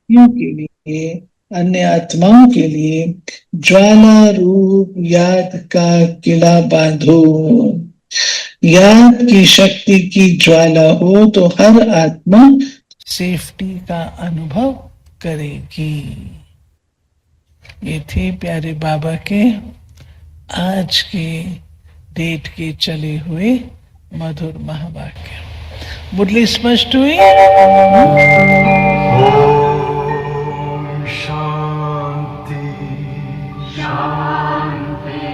व्यक्तियों के लिए, अन्य आत्माओं के लिए ज्वाला रूप याद का किला बांधो। याद की शक्ति की ज्वाला हो तो हर आत्मा सेफ्टी का अनुभव करेगी। ये थे प्यारे बाबा के आज के डेट के चले हुए मधुर महावाक्य। मुरली स्पष्ट हुई? ओम शांति शांति।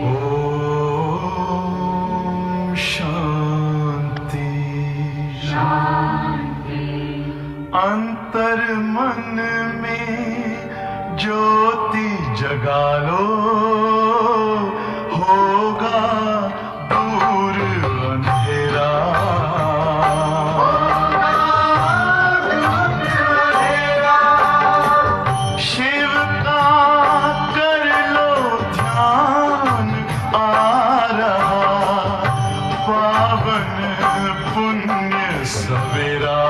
ओम शांति शांति। अंतर मन में ज्योति जगा लो, होगा दूर अंधेरा। शिव का कर लो ध्यान, आ रहा पावन पुण्य सवेरा।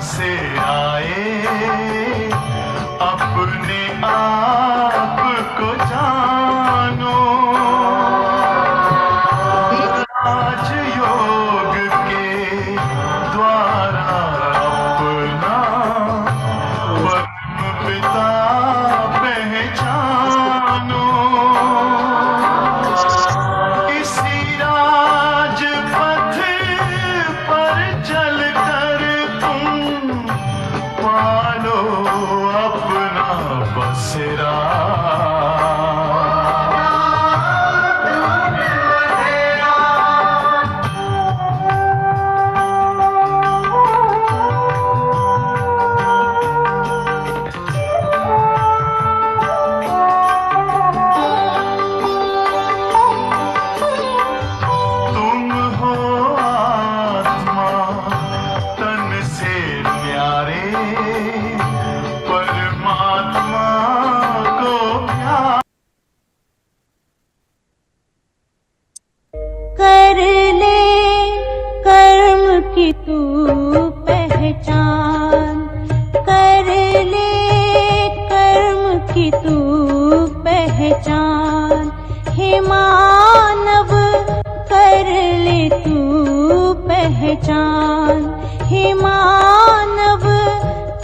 से आए अपने आप को जानो, राजयोग के द्वारा अपना परम पिता पहचानो। इसी राजपथ पर चलकर तुम पालो अपना बसेरा। तुम हो आत्मा तन से न्यारे, परमात्मा को प्यार। कर ले कर्म की तू पहचान, कर ले कर्म की तू पहचान। हे मानव कर ले तू पहचान, हे मानव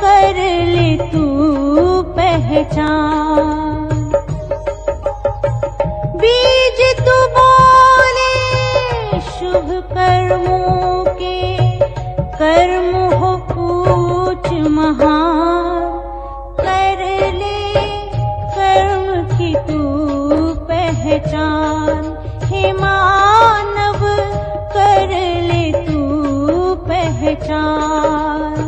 कर ले तू पहचान। बीज तू बोले शुभ कर्मों के, कर्म हो पूछ महान। कर ले कर्म की तू पहचान, हे मानव कर ले तू पहचान।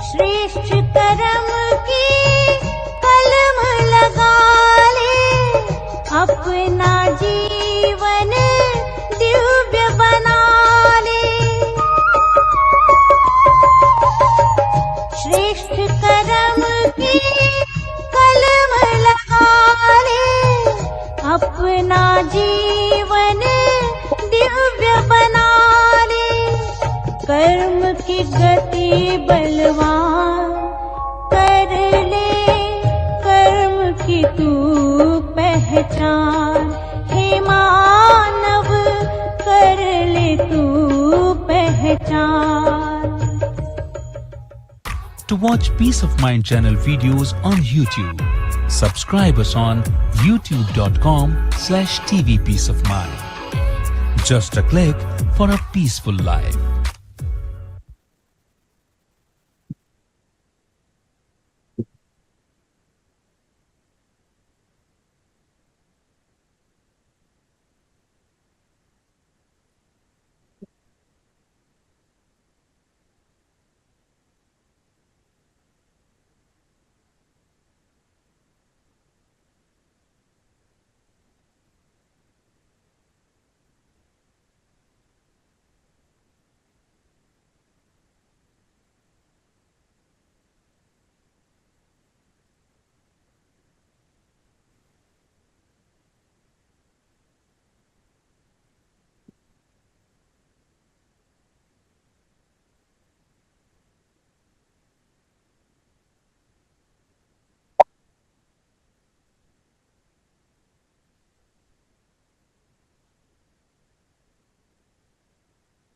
श्रेष्ठ कर्म की कलम लगा ले, अपना जीवन दिव्य बना ले। श्रेष्ठ कर्म की कलम लगा ले, अपना जीवन दिव्य बना ले। कर्म की गति बलवान, कर ले कर्म की तू पहचान। हे मानव कर ले तू पहचान। to watch Peace of Mind channel videos on YouTube. Subscribe us on youtube.com/TV Peace of Mind. Just a click for a peaceful life.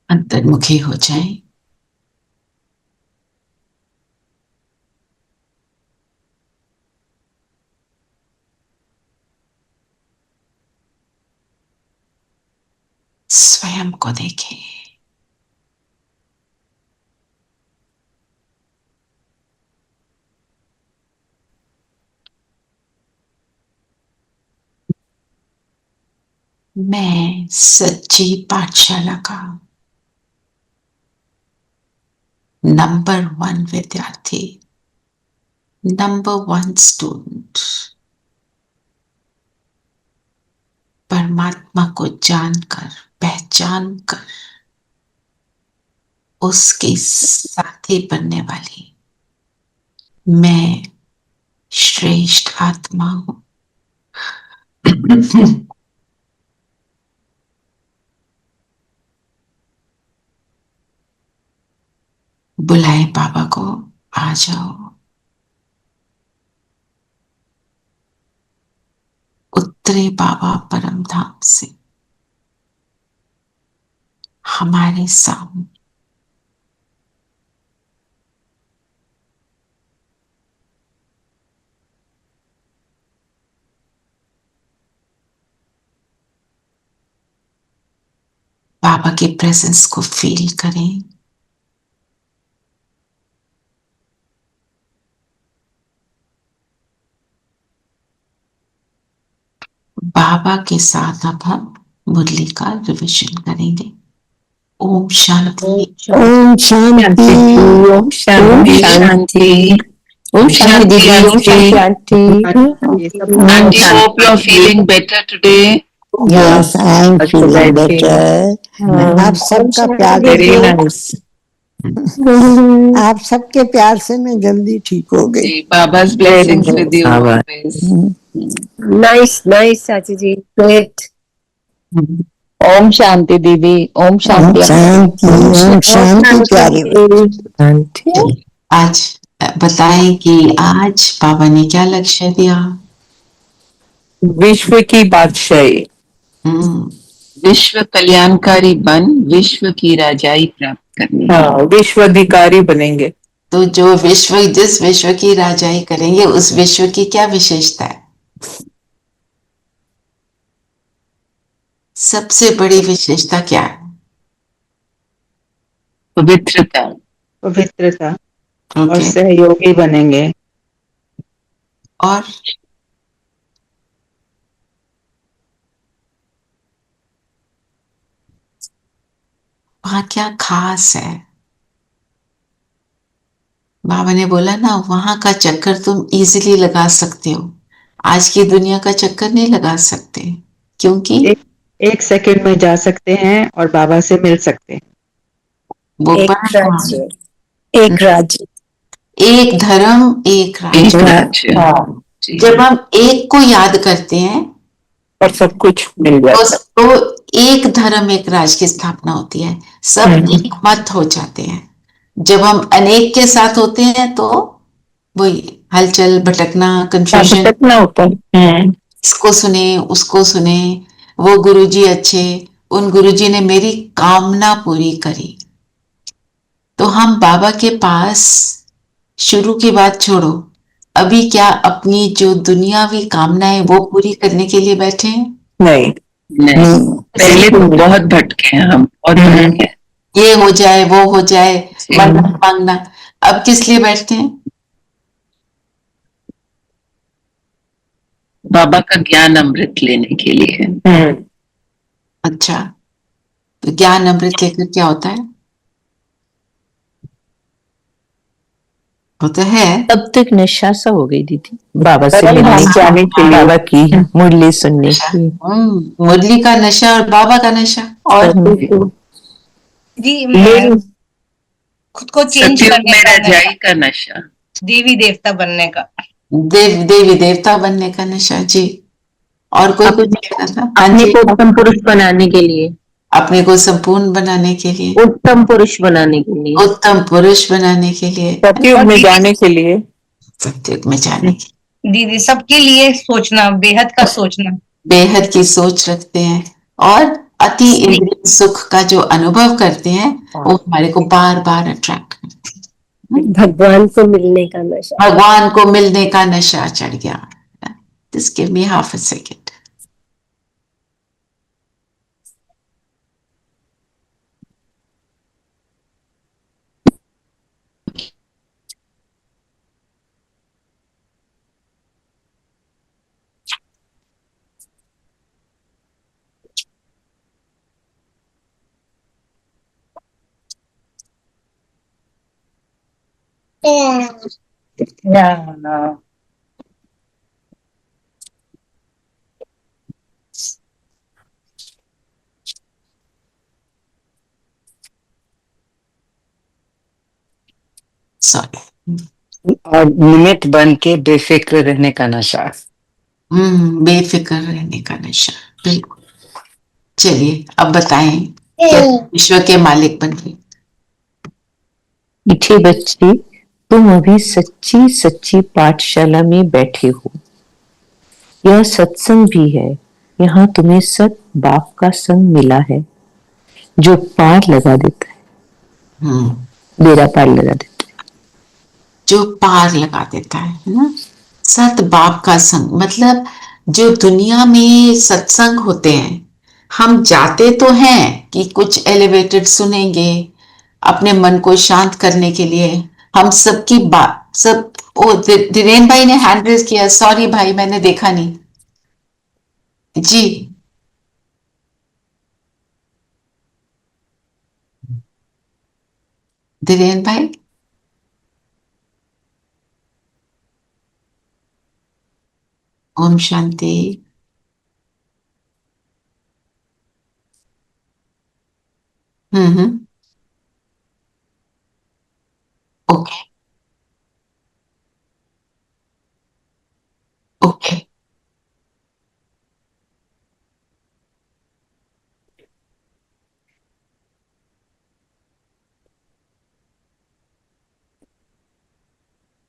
अंतर्मुखी हो जाएं। स्वयं को देखें। मैं सच्ची पाठशाला का नंबर 1 विद्यार्थी, नंबर 1 स्टूडेंट, परमात्मा को जानकर, पहचान कर उसके साथी बनने वाली मैं श्रेष्ठ आत्मा हूं। बुलाए बाबा को, आ जाओ। उतरे बाबा परम धाम से हमारे सामने। बाबा के प्रेजेंस को फील करें। बाबा के साथ अब हम मुरली का रिविजन करेंगे। ओम शांति। ओम शांति। ओम शांति। शांति। Om Shanti. Om Shanti. Auntie, hope you're feeling better today. Yes, I am feeling better. आप सबका प्यार Very nice. आप सबके प्यार से मैं जल्दी ठीक हो गई। Baba's blessings with you always. Nice, nice, Chachi ji. Great. Om Shanti दीदी। ओम शांति। शांति। ओम शांति प्यारी। आज बताएं कि आज बाबा ने क्या लक्ष्य दिया। विश्व की बादशाही, विश्व कल्याणकारी बन विश्व की राजाई प्राप्त करनी। हाँ, विश्व अधिकारी बनेंगे। तो जिस विश्व की राजाई करेंगे उस विश्व की क्या विशेषता है? सबसे बड़ी विशेषता क्या है? पवित्रता। पवित्रता। और सहयोगी बनेंगे। और वहां क्या खास है? बाबा ने बोला ना, वहां का चक्कर तुम इजीली लगा सकते हो, आज की दुनिया का चक्कर नहीं लगा सकते। क्योंकि एक सेकंड में जा सकते हैं और बाबा से मिल सकते हैं। वो एक राज्य, एक राज्य, एक धर्म, एक राज्य। जब हम एक को याद करते हैं और सब कुछ मिल जाता है, तो एक धर्म एक राज की स्थापना होती है, सब एक मत हो जाते हैं। जब हम अनेक के साथ होते हैं तो वही हलचल, भटकना, कंफ्यूजन होता है। इसको सुने, उसको सुने, वो गुरुजी अच्छे, उन गुरुजी ने मेरी कामना पूरी करी। तो हम बाबा के पास शुरू की बात छोड़ो, अभी क्या अपनी जो दुनियावी कामनाएं वो पूरी करने के लिए बैठे हैं? नहीं नहीं, पहले तो बहुत भटके हैं हम, और भटके हैं। ये हो जाए, वो हो जाए, मन्नत मांगना। अब किस लिए बैठते हैं? बाबा का ज्ञान अमृत लेने के लिए। अच्छा, तो ज्ञान अमृत लेकर क्या होता है? होता है तब तक नशा सा हो गई दीदी, बाबा से बाबा मिलने धाम जाने के लिए। बाबा की मुरली सुनने की। मुरली का नशा और बाबा का नशा। और जी लोग खुद को चेंज सतयुग करने में का रजाई का नशा, देवी देवता बनने का, देवी देवता बनने का नशा। जी, और कोई कुछ कहना था? हाँ अपने जी, को उत्तम पुरुष बनाने के लिए, अपने को संपूर्ण बनाने के लिए, उत्तम पुरुष बनाने के लिए, उत्तम पुरुष बनाने के लिए, सतयुग में जाने के लिए, सत्युग में जाने के लिए, दीदी सबके लिए सोचना, बेहद का सोचना, बेहद की सोच रखते हैं और अति इंद्रिय सुख का जो अनुभव करते हैं वो हमारे को बार बार अट्रैक्ट करते हैं। भगवान को मिलने का नशा। भगवान को मिलने का नशा चढ़ गया। Just give me half a second. Sorry. और निमित्त बन के बेफिक्र रहने का नशा। बेफिक्र रहने का नशा, बिल्कुल। चलिए अब बताएं, विश्व के मालिक बन गए। मीठे बच्चे, तुम अभी सच्ची सच्ची पाठशाला में बैठे हो। यह सत्संग भी है। यहाँ तुम्हें सत बाप का संग मिला है, जो पार लगा देता है, बेड़ा पार लगा देता है, जो पार लगा देता है ना। सत बाप का संग मतलब जो दुनिया में सत्संग होते हैं, हम जाते तो हैं कि कुछ एलिवेटेड सुनेंगे अपने मन को शांत करने के लिए। हम सबकी बात सब। ओ धीरेन भाई ने हैंड रेज किया, सॉरी भाई मैंने देखा नहीं जी। धीरेन भाई, ओम शांति। ओके ओके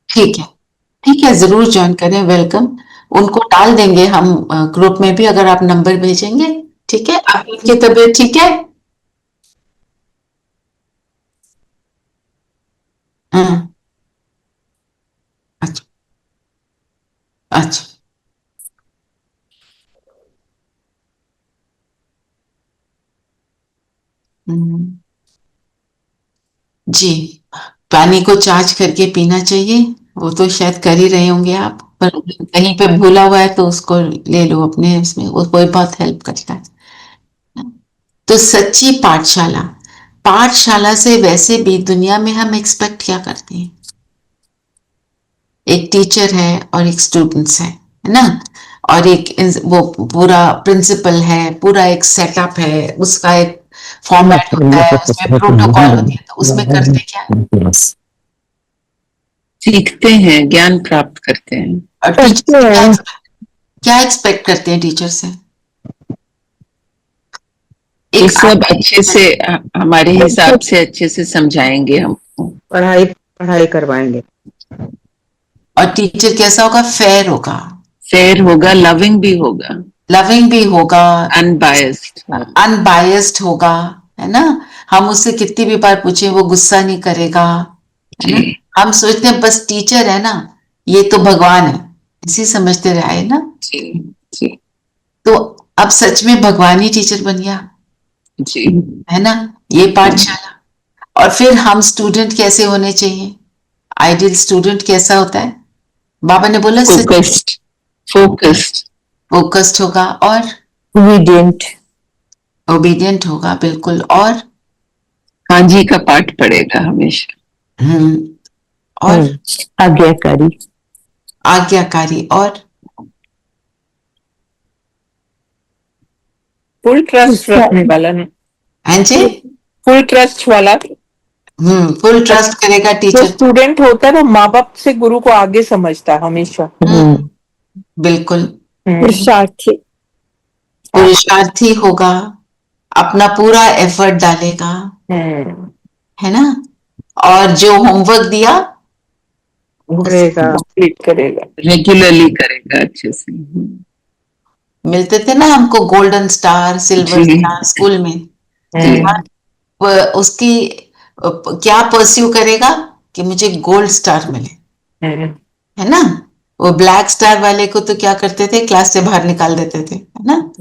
ठीक है, ठीक है, जरूर ज्वाइन करें, वेलकम। उनको डाल देंगे हम ग्रुप में भी, अगर आप नंबर भेजेंगे। ठीक है, आपकी तबीयत ठीक है? हाँ, अच्छा अच्छा। जी, पानी को चार्ज करके पीना चाहिए। वो तो शायद कर ही रहे होंगे आप, पर कहीं पे भूला हुआ है तो उसको ले लो अपने उसमें, वो कोई बहुत हेल्प करता है। तो सच्ची पाठशाला, पाठशाला से वैसे भी दुनिया में हम एक्सपेक्ट क्या करते हैं? एक टीचर है और एक स्टूडेंट्स है ना, और एक वो पूरा प्रिंसिपल है, पूरा एक सेटअप है, उसका एक फॉर्मेट होता है, उसमें प्रोटोकॉल होती है। तो उसमें करते क्या? सीखते हैं, ज्ञान प्राप्त करते हैं। और टीचर क्या एक्सपेक्ट करते हैं टीचर से? एक सब अच्छे से, हमारे हिसाब से अच्छे से समझाएंगे, हम पढ़ाई करवाएंगे। और टीचर कैसा होगा? फेयर होगा, फेयर होगा, लविंग भी होगा, लविंग भी होगा, अनबायस्ड होगा, है ना। हम उससे कितनी भी बार पूछे वो गुस्सा नहीं करेगा, है ना। हम सोचते हैं बस टीचर है ना, ये तो भगवान है, इसी समझते रहे ना। जी जी तो अब सच में भगवान ही टीचर बन गया, जी। है ना, ये पाठशाला। और फिर हम स्टूडेंट कैसे होने चाहिए? आइडियल स्टूडेंट कैसा होता है? बाबा ने बोला फोकस्ड फोकस्ड फोकस्ड होगा और ओबीडियंट, ओबीडियंट होगा, बिल्कुल। और हाँ जी का पाठ पढ़ेगा हमेशा। और आज्ञाकारी, आज्ञाकारी, और फुल ट्रस्ट रखने वाला ना, हैं जी, फुल ट्रस्ट वाला। फुल ट्रस्ट करेगा जो टीचर। स्टूडेंट होता है वो माँ बाप से गुरु को आगे समझता है हमेशा। बिल्कुल। पुरुषार्थी, पुरुषार्थी होगा, अपना पूरा एफर्ट डालेगा, है ना, और जो होमवर्क दिया करेगा, कंप्लीट करेगा, रेगुलरली करेगा अच्छे से। मिलते थे ना हमको golden star, silver star school में। उसकी क्या परस्यू करेगा कि मुझे गोल्ड स्टार मिले, है ना। वो ब्लैक स्टार वाले को तो क्या करते थे, क्लास से बाहर निकाल देते थे, है ना।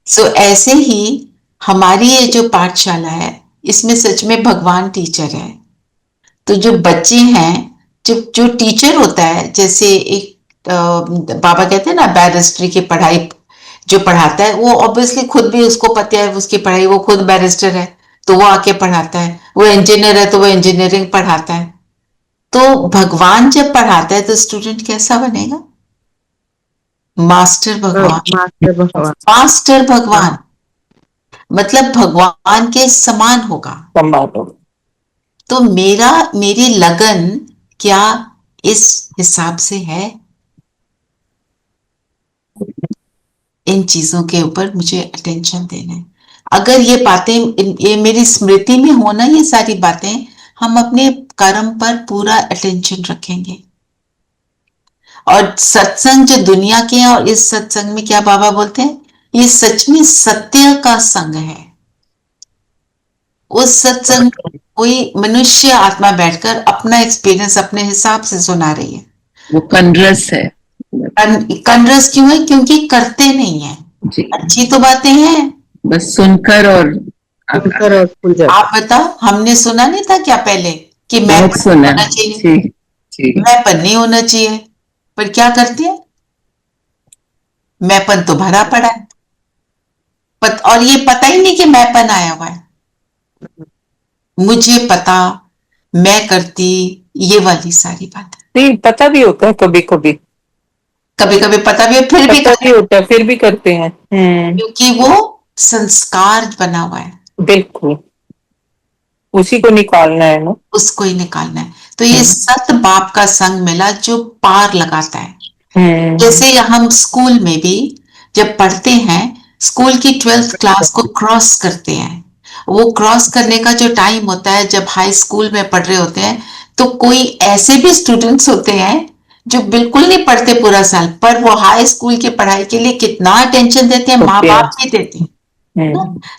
सो ऐसे ही हमारी ये जो पाठशाला है, इसमें सच में भगवान टीचर है। तो जो बच्चे हैं, जो टीचर होता है, जैसे एक बाबा कहते हैं ना, बैरिस्ट्री की पढ़ाई जो पढ़ाता है, वो ऑब्वियसली खुद भी उसको पता है उसकी पढ़ाई, वो खुद बैरिस्टर है तो वो आके पढ़ाता है, वो इंजीनियर है तो वो इंजीनियरिंग पढ़ाता है। तो भगवान जब पढ़ाता है तो स्टूडेंट कैसा बनेगा? मास्टर भगवान, मास्टर भगवान, मतलब भगवान के समान होगा। तो मेरी लगन क्या इस हिसाब से है? इन चीजों के ऊपर मुझे अटेंशन देना है। अगर ये बातें, ये मेरी स्मृति में होना, ये सारी बातें, हम अपने कर्म पर पूरा अटेंशन रखेंगे। और सत्संग जो दुनिया के हैं, और इस सत्संग में क्या बाबा बोलते हैं, ये सच में सत्य का संग है। उस सत्संग कोई मनुष्य आत्मा बैठकर अपना एक्सपीरियंस अपने हिसाब से सुना रही है। वो कनरस है। कनरस क्यों है? क्योंकि करते नहीं है। अच्छी तो बातें हैं, बस सुनकर और आप बताओ, हमने सुना नहीं था क्या पहले कि मैं सुना होना चाहिए, मैंपन नहीं होना चाहिए, पर क्या करती है, मैंपन तो भरा पड़ा है, और ये पता ही नहीं कि मैंपन आया हुआ है। मुझे पता, मैं करती, ये वाली सारी बात नहीं, पता भी होता है कभी कभी, कभी कभी पता भी, फिर भी होता है, फिर भी करते हैं, क्योंकि वो संस्कार बना हुआ है। बिल्कुल, उसी को निकालना है ना, उसको ही निकालना है। तो ये सत बाप का संग मिला जो पार लगाता है। जैसे हम स्कूल में भी जब पढ़ते हैं, स्कूल की 12th क्लास को क्रॉस करते हैं, वो क्रॉस करने का जो टाइम होता है, जब हाई स्कूल में पढ़ रहे होते हैं, तो कोई ऐसे भी स्टूडेंट्स होते हैं जो बिल्कुल नहीं पढ़ते पूरा साल, पर वो हाई स्कूल की पढ़ाई के लिए कितना अटेंशन देते हैं, माँ बाप भी देते हैं।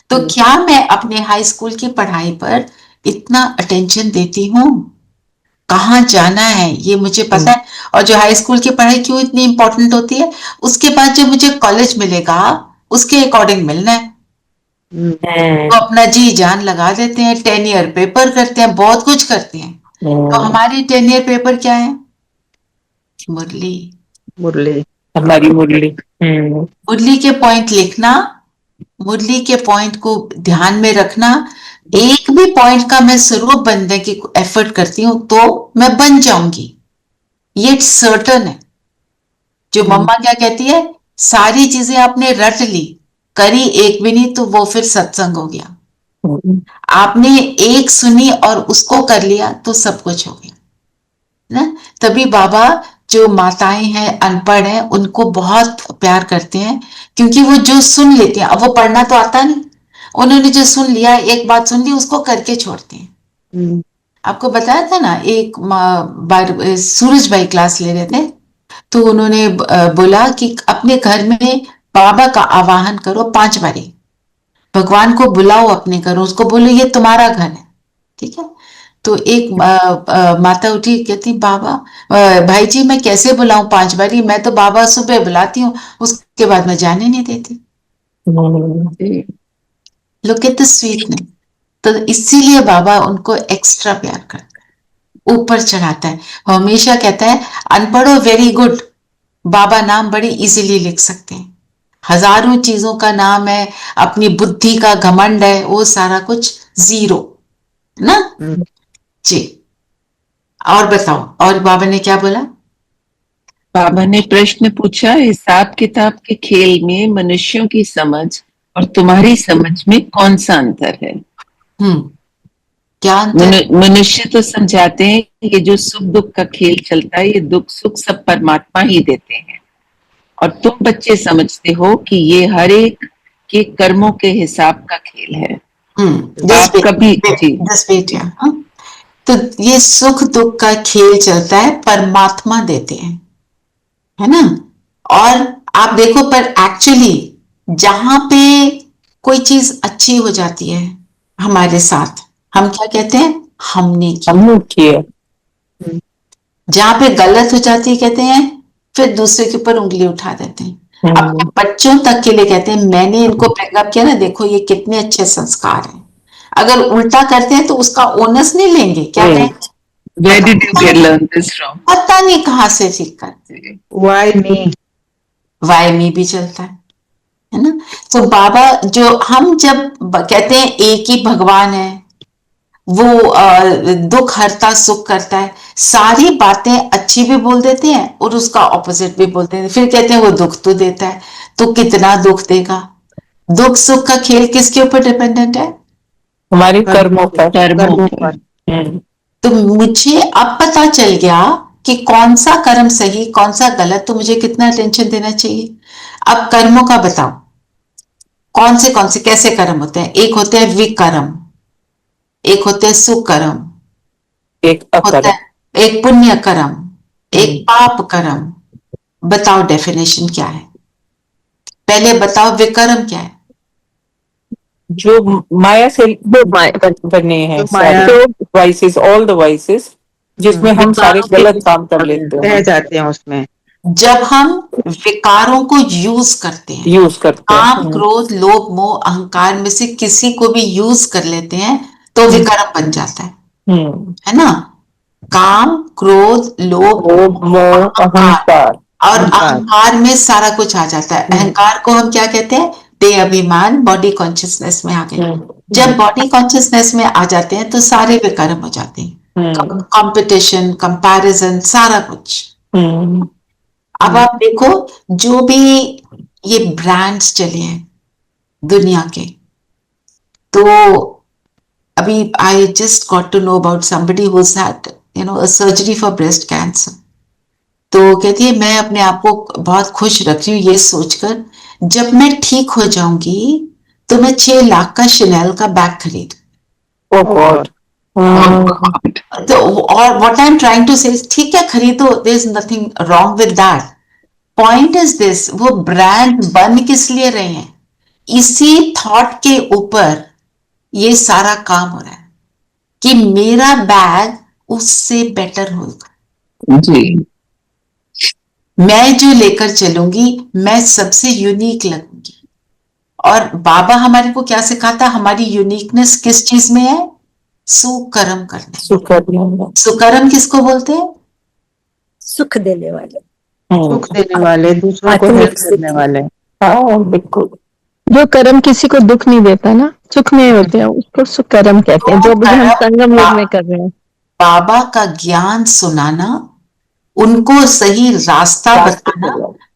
तो क्या मैं अपने हाई स्कूल की पढ़ाई पर इतना अटेंशन देती हूँ? कहाँ जाना है ये मुझे पता है। और जो हाई स्कूल की पढ़ाई क्यों इतनी इंपॉर्टेंट होती है, उसके बाद जो मुझे कॉलेज मिलेगा उसके अकॉर्डिंग मिलना है। तो अपना जी जान लगा देते हैं, 10 ईयर पेपर करते हैं, बहुत कुछ करते हैं। तो हमारी 10 ईयर पेपर क्या है? मुरली, हमारी मुरली, मुरली के पॉइंट लिखना, मुरली के पॉइंट को ध्यान में रखना। एक भी पॉइंट का मैं स्वरूप बनने की एफर्ट करती हूँ तो मैं बन जाऊंगी, ये सर्टन है। जो मम्मा क्या कहती है, सारी चीजें आपने रट ली, करी एक भी नहीं, तो वो फिर सत्संग हो गया। आपने एक सुनी और उसको कर लिया तो सब कुछ हो गया ना। तभी बाबा जो माताएं हैं, अनपढ़ हैं, उनको बहुत प्यार करते हैं, क्योंकि वो जो सुन लेते हैं, अब वो पढ़ना तो आता नहीं, उन्होंने जो सुन लिया, एक बात सुन ली, उसको करके छोड़ते हैं। आपको बताया था ना, एक बार सूरज भाई क्लास ले रहे थे, तो उन्होंने बोला कि अपने घर में बाबा का आवाहन करो 5 बारी, भगवान को बुलाओ अपने घर, उसको बोलो ये तुम्हारा घर है, ठीक है। तो एक माता उठी, कहती बाबा भाई जी मैं कैसे बुलाऊं 5 बारी, मैं तो बाबा सुबह बुलाती हूँ, उसके बाद मैं जाने नहीं देती। Look at the sweetness. तो इसीलिए बाबा उनको एक्स्ट्रा प्यार करता है, ऊपर चढ़ाता है। हमेशा कहता है अनपढ़ो वेरी गुड, बाबा नाम बड़ी इजीली लिख सकते हैं। हजारों चीजों का नाम है, अपनी बुद्धि का घमंड है, वो सारा कुछ जीरो ना। जी, और बताओ, और बाबा ने क्या बोला? बाबा ने प्रश्न पूछा, हिसाब किताब के खेल में मनुष्यों की समझ और तुम्हारी समझ में कौन सा अंतर है? क्या अंतर? मनुष्य तो समझाते हैं कि जो सुख दुख का खेल चलता है, ये दुख सुख सब परमात्मा ही देते हैं, और तुम बच्चे समझते हो कि ये हर एक के कर्मों के हिसाब का खेल है। आप कभी तो ये सुख दुख का खेल चलता है, परमात्मा देते हैं, है ना। और आप देखो, पर एक्चुअली जहां पे कोई चीज अच्छी हो जाती है हमारे साथ, हम क्या कहते हैं? हमने किया। जहां पे गलत हो जाती है कहते हैं, फिर दूसरे के ऊपर उंगली उठा देते हैं। अपने बच्चों तक के लिए कहते हैं मैंने इनको ब्रेकअप किया ना, देखो ये कितने अच्छे संस्कार हैं। अगर उल्टा करते हैं तो उसका ओनस नहीं लेंगे, क्या कहेंगे? Where did you get learn this from? पता नहीं कहाँ से सीख करते। वाई मी भी चलता है ना। तो बाबा जो हम जब कहते हैं एक ही भगवान है, वो दुख हरता सुख करता है, सारी बातें अच्छी भी बोल देते हैं और उसका ऑपोजिट भी बोलते हैं। फिर कहते हैं वो दुख तो देता है, तो कितना दुख देगा? दुख सुख का खेल किसके ऊपर डिपेंडेंट है? हमारे कर्मों पर। तो मुझे अब पता चल गया कि कौन सा कर्म सही कौन सा गलत, तो मुझे कितना टेंशन देना चाहिए। अब कर्मों का बताओ, कौन से कैसे कर्म होते हैं? एक होते हैं विकर्म, एक होते हैं सुकर्म, एक होता है एक पुण्य कर्म, एक पाप कर्म। बताओ डेफिनेशन क्या है? पहले बताओ विकर्म क्या है? जो माया से बने हैं, वाइसेस, ऑल द वाइसेस, जिसमें हम सारे गलत काम कर लेते हैं, रह जाते हैं उसमें। जब हम विकारों को यूज करते हैं, काम क्रोध लोभ मोह अहंकार में से किसी को भी यूज कर लेते हैं तो विकर्म बन जाता है ना। काम क्रोध लोभ मोह अहंकार, और अहंकार में सारा कुछ आ जाता है। अहंकार को हम क्या कहते हैं? देह अभिमान, बॉडी कॉन्शियसनेस में आ गए। जब बॉडी कॉन्शियसनेस में आ जाते हैं तो सारे विकर्म हो जाते हैं, कंपटीशन, कंपैरिजन, सारा कुछ। अब आप देखो, जो भी ये ब्रांड्स चले हैं दुनिया के, तो अभी I just got to know about somebody who had a surgery for breast cancer. तो कहती है मैं अपने आप को बहुत खुश रख रही हूँ ये सोचकर, जब मैं ठीक हो जाऊंगी तो मैं 6 लाख का शनेल का बैग खरीद। तो और what I am trying to say, ठीक है खरीदो, there is nothing wrong with that. Point is this, वो ब्रांड बन किस लिए रहे हैं? इसी थॉट के ऊपर ये सारा काम हो रहा है कि मेरा बैग उससे बेटर होगा जी, मैं जो लेकर चलूंगी मैं सबसे यूनिक लगूंगी। और बाबा हमारे को क्या सिखाता? हमारी यूनिकनेस किस चीज में है? सुकर्म करने। सुकर्म किसको बोलते हैं? सुख देने वाले, सुख देने वाले, दूसरों को हेल्प करने वाले। हाँ बिल्कुल। जो कर्म किसी को दुख नहीं देता ना, सुख में होते हैं, उसको सुकर्म कहते हैं, जो भी हम संगम युग में कर रहे हैं। बाबा का ज्ञान सुनाना, उनको सही रास्ता बताना,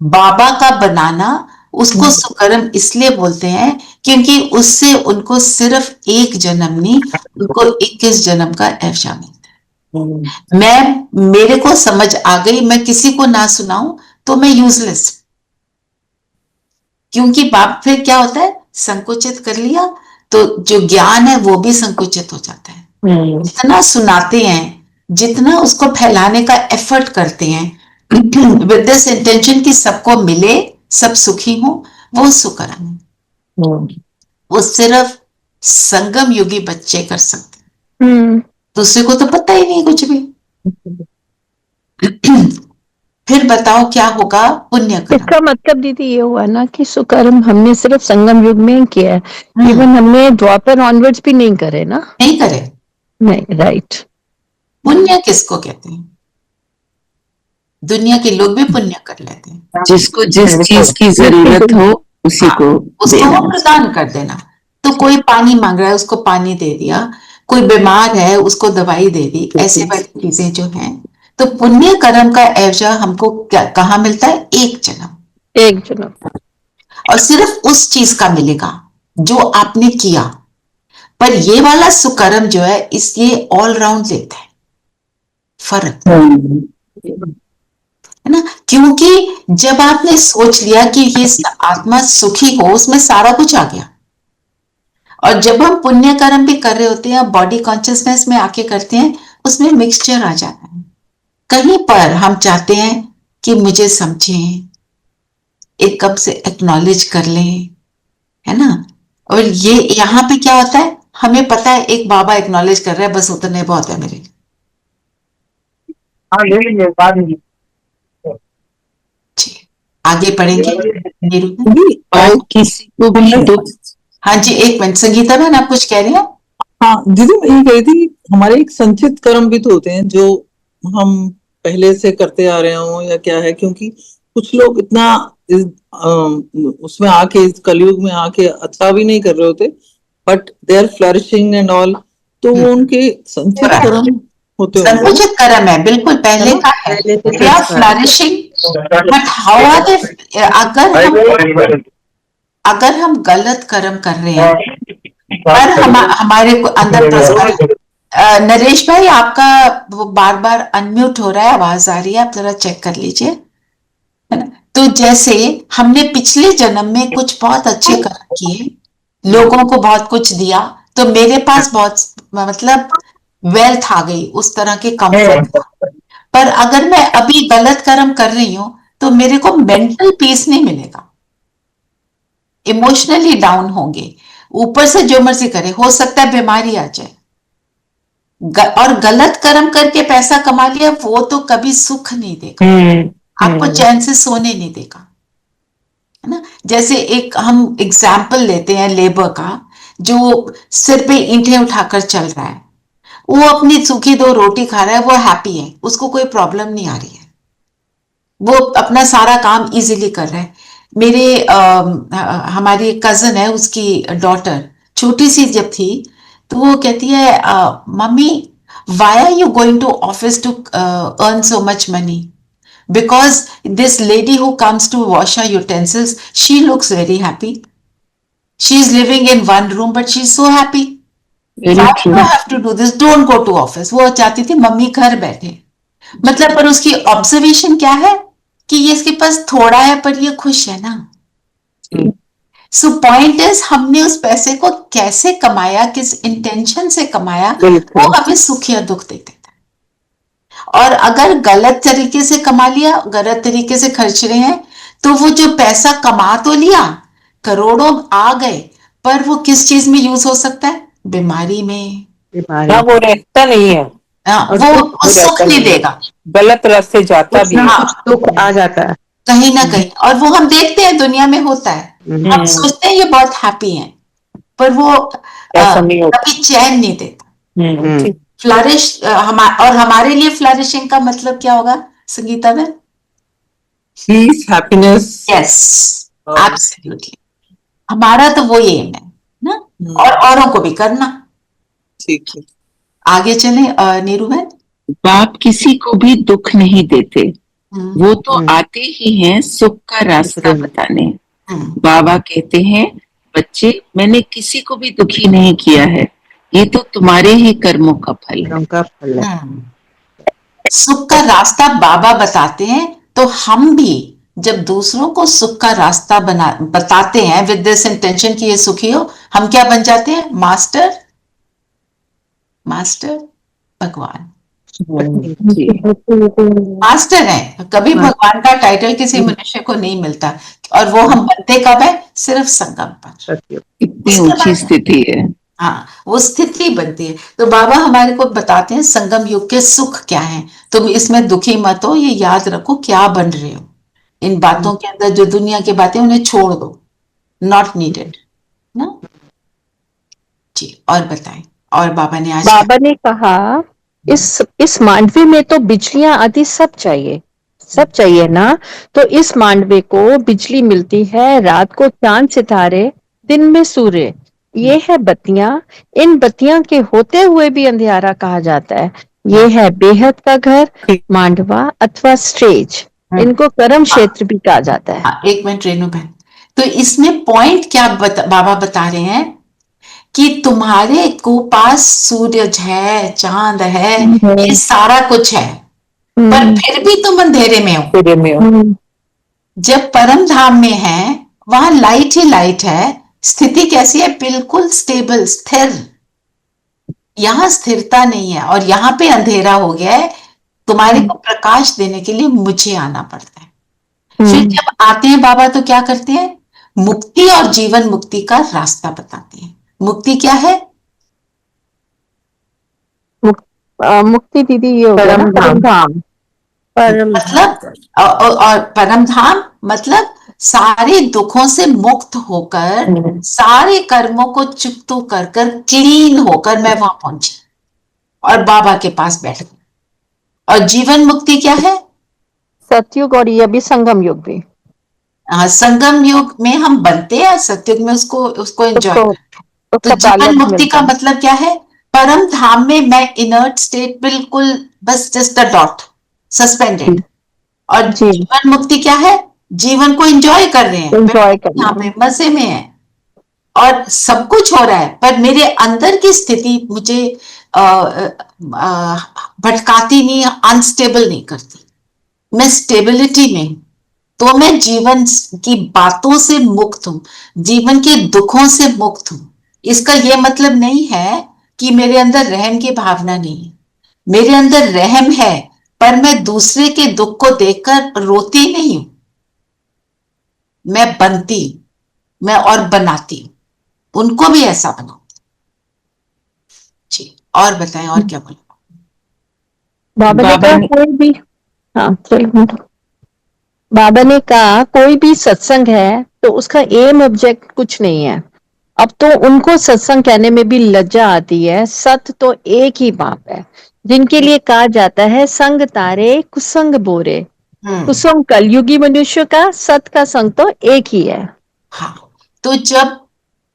बाबा का बनाना, उसको सुकर्म इसलिए बोलते हैं क्योंकि उससे उनको सिर्फ एक जन्म नहीं, उनको 21 जन्म का एवजा मिलता है। मेरे को समझ आ गई, मैं किसी को ना सुनाऊं तो मैं यूजलेस, क्योंकि बाप फिर क्या होता है, संकुचित कर लिया तो जो ज्ञान है वो भी संकुचित हो जाता है। जितना सुनाते हैं, जितना उसको फैलाने का एफर्ट करते हैं विद दिस इंटेंशन कि सबको मिले, सब सुखी हो, वो सुकर्म है। वो सिर्फ संगम युगी बच्चे कर सकते हैं। दूसरे को तो पता ही नहीं कुछ भी। फिर बताओ क्या होगा पुण्य कर्म। इसका मतलब दीदी ये हुआ ना कि सुकर्म हमने सिर्फ संगम युग में ही किया है, इवन हमने द्वापर ऑनवर्ड्स भी नहीं करे ना। नहीं करे। नहीं, राइट। पुण्य किसको कहते हैं? दुनिया के लोग भी पुण्य कर लेते हैं। जिसको जिस चीज की जरूरत हो उसी को उसको वो प्रदान कर देना। तो कोई पानी मांग रहा है उसको पानी दे दिया, कोई बीमार है उसको दवाई दे दी, ऐसे वाली चीजें जो हैं। तो पुण्य कर्म का एवजा हमको क्या कहाँ मिलता है? एक जन्म। एक जन्म। और सिर्फ उस चीज का मिलेगा जो आपने किया। पर ये वाला सुकर्म जो है इसलिए ऑल राउंड लेता है, फर्क है ना। क्योंकि जब आपने सोच लिया कि ये आत्मा सुखी हो, उसमें सारा कुछ आ गया। और जब हम पुण्य कर्म भी कर रहे होते हैं, बॉडी कॉन्शियसनेस में आके करते हैं, उसमें मिक्सचर आ जाता है। कहीं पर हम चाहते हैं कि मुझे समझें, एक कप से एक्नॉलेज कर लें, है ना। और ये यहाँ पे क्या होता है, हमें पता है एक बाबा एक्नॉलेज कर रहा है, बस उतने बहुत है मेरे लिए। आगे पढ़ेंगे और किसी को भी दुख। हाँ जी, एक मिनट संगीता बहन, आप कुछ कह रही हैं? हाँ दीदी, मैं ये कह रही थी हमारे एक संचित कर्म भी तो होते हैं जो हम पहले से करते आ रहे हों या क्या है, क्योंकि कुछ लोग इतना उसमें आके, इस कलयुग में आके अच्छा भी नहीं कर रहे होते, but they are flourishing and all, तो वो उनके संचित कर्म होते हैं। संचित कर्म है, बिल्कुल पहले का है, they are flourishing. But how are they? अगर हम गलत कर्म कर रहे हैं पर हमारे अंदर नरेश भाई आपका वो बार बार अनम्यूट हो रहा है, आवाज आ रही है, आप जरा चेक कर लीजिए, है ना। तो जैसे हमने पिछले जन्म में कुछ बहुत अच्छे कर्म किए, लोगों को बहुत कुछ दिया, तो मेरे पास बहुत मतलब वेल्थ आ गई, उस तरह के कंफर्ट। पर अगर मैं अभी गलत कर्म कर रही हूं तो मेरे को मेंटल पीस नहीं मिलेगा, इमोशनली डाउन होंगे। ऊपर से जो मर्जी करे, हो सकता है बीमारी आ जाए। और गलत कर्म करके पैसा कमा लिया, वो तो कभी सुख नहीं देगा, आपको चैन से सोने नहीं देगा, है ना। जैसे एक हम एग्जाम्पल लेते हैं लेबर का, जो सिर पे ईंटें उठाकर चल रहा है, वो अपनी सूखी 2 रोटी खा रहा है, वो हैप्पी है, उसको कोई प्रॉब्लम नहीं आ रही है, वो अपना सारा काम इजीली कर रहा है। मेरे हमारी कजन है, उसकी डॉटर छोटी सी जब थी तो वो कहती है, mummy why are you going to office to earn so much money? Because this lady who comes to wash her utensils, she looks very happy. She is living in one room but she is so happy. Why do I have to do this? Don't go to office. वो चाहती थी mummy घर बैठे, मतलब पर उसकी observation क्या है कि ये इसके पास थोड़ा है पर ये खुश है ना। सो पॉइंट इज, हमने उस पैसे को कैसे कमाया, किस इंटेंशन से कमाया, वो हमें सुख या दुख दे देता है। और अगर गलत तरीके से कमा लिया, गलत तरीके से खर्च रहे हैं, तो वो जो पैसा कमा तो लिया, करोड़ों आ गए, पर वो किस चीज में यूज हो सकता है? बीमारी में। वो रहता नहीं है, वो सुख नहीं देगा, गलत रास्ते जाता भी है, दुख आ जाता है कहीं ना कहीं। और वो हम देखते हैं दुनिया में होता है, हम सोचते हैं ये बहुत हैप्पी हैं, पर वो कभी चैन नहीं देता। फ्लरिश और हमारे लिए फ्लरिशिंग का मतलब क्या होगा संगीता में? Peace, happiness. Yes, absolutely. हमारा तो वो एम है ना, और औरों को भी करना। ठीक है, आगे चले नीरू है। बाप किसी को भी दुख नहीं देते, वो तो आते ही हैं सुख का रास्ता बताने। बाबा कहते हैं, बच्चे मैंने किसी को भी दुखी नहीं किया है, ये तो तुम्हारे ही कर्मों का फल है। सुख का रास्ता बाबा बताते हैं, तो हम भी जब दूसरों को सुख का रास्ता बताते हैं विद दिस इंटेंशन कि ये सुखी हो, हम क्या बन जाते हैं? मास्टर भगवान। मास्टर है, कभी भगवान का टाइटल किसी मनुष्य को नहीं मिलता, और वो हम बनते कब है? सिर्फ संगम पर। इतनी ऊंची स्थिति है। हाँ, वो स्थिति बनती है। तो बाबा हमारे को बताते हैं संगम युग के सुख क्या है। तुम इसमें दुखी मत हो, ये याद रखो क्या बन रहे हो। इन बातों के अंदर जो दुनिया की बातें उन्हें छोड़ दो, नॉट नीडेड ना। जी, और बताएं, और बाबा ने आज बाबा ने कहा इस मांडवे में तो बिजलियां आदि सब चाहिए ना। तो इस मांडवे को बिजली मिलती है, रात को चांद सितारे, दिन में सूर्य, ये है बत्तियां। इन बत्तियां के होते हुए भी अंधियारा कहा जाता है। ये है बेहद का घर, मांडवा अथवा स्टेज। इनको कर्म क्षेत्र भी कहा जाता है। हाँ, एक मिनट रेणु बहन, तो इसमें पॉइंट क्या बाबा बता रहे हैं कि तुम्हारे को पास सूरज है, चांद है, ये सारा कुछ है, पर फिर भी तुम अंधेरे में हो। जब परम धाम में है वहां लाइट ही लाइट है। स्थिति कैसी है? बिल्कुल स्टेबल, स्थिर। यहां स्थिरता नहीं है और यहाँ पे अंधेरा हो गया है। तुम्हारे को प्रकाश देने के लिए मुझे आना पड़ता है। फिर जब आते हैं बाबा तो क्या करते हैं? मुक्ति और जीवन मुक्ति का रास्ता बताते हैं। मुक्ति क्या है? मुक्ति दीदी ये हो गया ना, परम धाम। मतलब और परम धाम मतलब सारे दुखों से मुक्त होकर, सारे कर्मों को चुकतो कर कर क्लीन होकर मैं वहां पहुंची और बाबा के पास बैठ गई। और जीवन मुक्ति क्या है? सतयुग और ये भी संगम युग भी। हाँ, संगम युग में हम बनते हैं, सतयुग में उसको एंजॉय करते हैं। तो जीवन मुक्ति का मतलब क्या है? परम धाम में मैं इनर्ट स्टेट, बिल्कुल बस जस्ट अ डॉट, सस्पेंडेड। और जीवन मुक्ति क्या है? जीवन को एंजॉय कर रहे हैं, यहाँ पे मजे में है और सब कुछ हो रहा है, पर मेरे अंदर की स्थिति मुझे भटकाती नहीं, अनस्टेबल नहीं करती। मैं स्टेबिलिटी में, तो मैं जीवन की बातों से मुक्त हूं, जीवन के दुखों से मुक्त हूं। इसका यह मतलब नहीं है कि मेरे अंदर रहम की भावना नहीं है। मेरे अंदर रहम है, पर मैं दूसरे के दुख को देखकर रोती नहीं हूं। मैं बनती, मैं और बनाती, उनको भी ऐसा बनाती। जी, और बताएं, और क्या बोले? बाबा ने कहा कोई भी, हाँ चलो, बाबा ने कहा कोई भी सत्संग है तो उसका एम ऑब्जेक्ट कुछ नहीं है। अब तो उनको सत्संग कहने में भी लज्जा आती है। सत तो एक ही बाप है, जिनके लिए कहा जाता है संग तारे कुसंग बोरे। कुसंग कलयुगी मनुष्य का, सत का संग तो एक ही है। हाँ, तो जब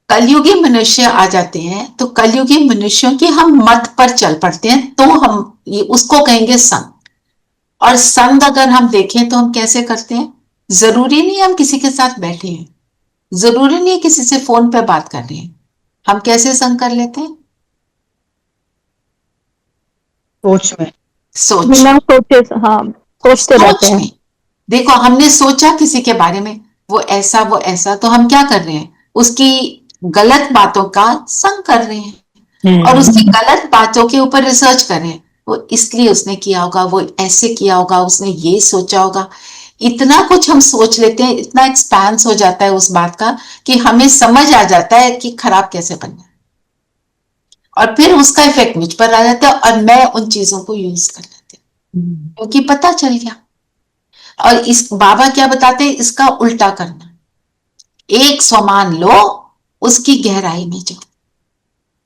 कलयुगी मनुष्य आ जाते हैं तो कलयुगी मनुष्यों की हम मत पर चल पड़ते हैं, तो हम ये उसको कहेंगे संग। और संग अगर हम देखें तो हम कैसे करते हैं? जरूरी नहीं हम किसी के साथ बैठे हैं, जरूरी नहीं किसी से फोन पे बात कर रहे हैं। हम कैसे संग कर लेते हैं? सोच में, सोचते रहते हैं। देखो, हमने सोचा किसी के बारे में, वो ऐसा, तो हम क्या कर रहे हैं? उसकी गलत बातों का संग कर रहे हैं और उसकी गलत बातों के ऊपर रिसर्च कर रहे हैं। वो इसलिए उसने किया होगा, वो ऐसे किया होगा, उसने ये सोचा होगा। इतना कुछ हम सोच लेते हैं, इतना एक्सपेंस हो जाता है उस बात का कि हमें समझ आ जाता है कि खराब कैसे बनना है, और फिर उसका इफेक्ट मुझ पर आ जाता है और मैं उन चीजों को यूज कर लेती हूँ क्योंकि पता चल गया। और इस बाबा क्या बताते हैं? इसका उल्टा करना। एक स्वमान लो, उसकी गहराई में जाओ।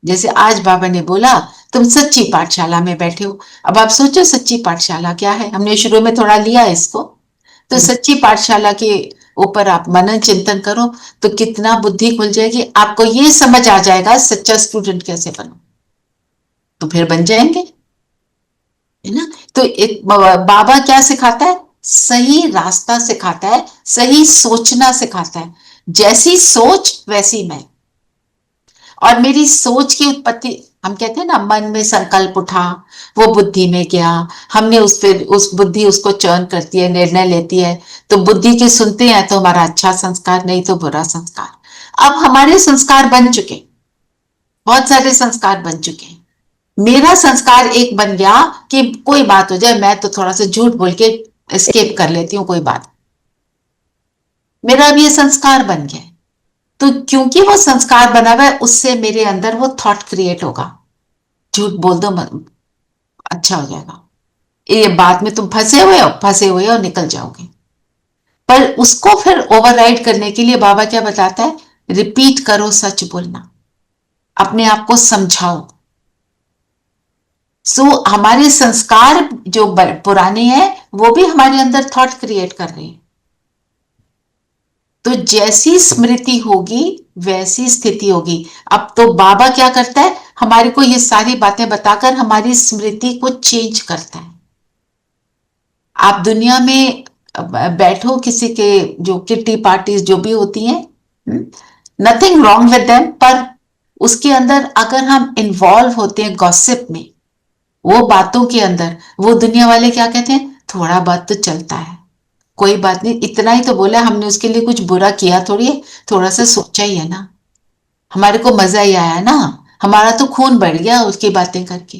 जैसे आज बाबा ने बोला तुम सच्ची पाठशाला में बैठे हो। अब आप सोचो सच्ची पाठशाला क्या है? हमने शुरू में थोड़ा लिया इसको, तो सच्ची पाठशाला के ऊपर आप मनन चिंतन करो तो कितना बुद्धि खुल जाएगी। आपको ये समझ आ जाएगा सच्चा स्टूडेंट कैसे बनो, तो फिर बन जाएंगे, है ना। तो एक बाबा क्या सिखाता है? सही रास्ता सिखाता है, सही सोचना सिखाता है। जैसी सोच वैसी मैं। और मेरी सोच की उत्पत्ति, हम कहते हैं ना, मन में संकल्प उठा, वो बुद्धि में गया, हमने उस बुद्धि उसको चर्न करती है, निर्णय लेती है, तो बुद्धि की सुनते हैं तो हमारा अच्छा संस्कार, नहीं तो बुरा संस्कार। अब हमारे संस्कार बन चुके, बहुत सारे संस्कार बन चुके हैं। मेरा संस्कार एक बन गया कि कोई बात हो जाए मैं तो थोड़ा सा झूठ बोल के एस्केप कर लेती हूँ, कोई बात। मेरा अब ये संस्कार बन गया। तो क्योंकि वो संस्कार बना हुआ है, उससे मेरे अंदर वो थॉट क्रिएट होगा, झूठ बोल दो अच्छा हो जाएगा, ये बात में तुम फंसे हुए हो, निकल जाओगे। पर उसको फिर ओवरराइड करने के लिए बाबा क्या बताता है, रिपीट करो सच बोलना, अपने आप को समझाओ। सो हमारे संस्कार जो पुराने हैं वो भी हमारे अंदर थॉट क्रिएट कर रहे हैं। तो जैसी स्मृति होगी वैसी स्थिति होगी। अब तो बाबा क्या करता है, हमारे को ये सारी बातें बताकर हमारी स्मृति को चेंज करता है। आप दुनिया में बैठो, किसी के जो किटी पार्टीज जो भी होती हैं, नथिंग रॉन्ग विद देम, पर उसके अंदर अगर हम इन्वॉल्व होते हैं गॉसिप में, वो बातों के अंदर, वो दुनिया वाले क्या कहते हैं, थोड़ा बहुत तो चलता है, कोई बात नहीं, इतना ही तो बोला, हमने उसके लिए कुछ बुरा किया थोड़ी है, थोड़ा सा सोचा ही है ना, हमारे को मजा ही आया ना, हमारा तो खून बढ़ गया उसकी बातें करके।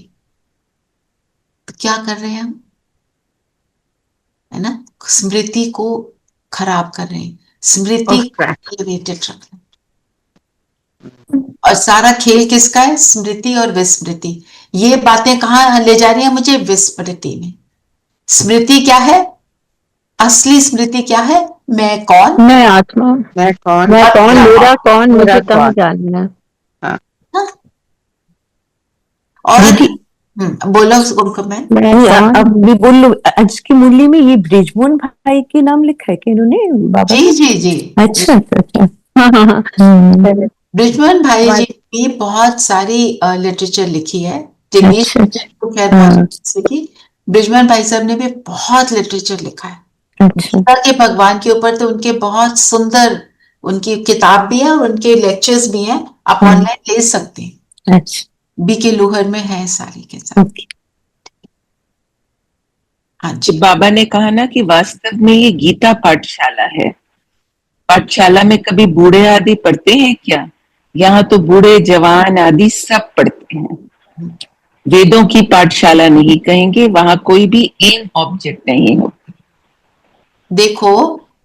तो क्या कर रहे हैं हम, है ना, स्मृति को खराब कर रहे हैं, स्मृति एलिवेटेड रख रहे हैं। और सारा खेल किसका है, स्मृति और विस्मृति। ये बातें कहाँ ले जा रही है मुझे, विस्मृति में। स्मृति क्या है, असली स्मृति क्या है, मैं कौन, मैं आत्मा, मैं कौन, मेरा कौन, मुझे कहाँ जानना। और बोलो उनको मैं अब भी बोल लो, आज की मुरली में ये ब्रिजमोहन भाई के नाम लिखा है कि इन्होंने बाबा? जी जी जी, अच्छा अच्छा। ब्रिजमोहन भाई जी ने बहुत सारी लिटरेचर लिखी है, जगदीश तो खैर लिखी, ब्रिजमोहन भाई साहब ने भी बहुत लिटरेचर लिखा है गीता के भगवान के ऊपर। तो उनके बहुत सुंदर, उनकी किताब भी है और उनके लेक्चर्स भी हैं, आप ऑनलाइन ले सकते हैं। अच्छा, बीके लोहर में है सारी के साथ। हाँ जी, बाबा ने कहा ना कि वास्तव में ये गीता पाठशाला है। पाठशाला में कभी बूढ़े आदि पढ़ते हैं क्या? यहाँ तो बूढ़े जवान आदि सब पढ़ते हैं। वेदों की पाठशाला नहीं कहेंगे, वहां कोई भी एम ऑब्जेक्ट नहीं हो। देखो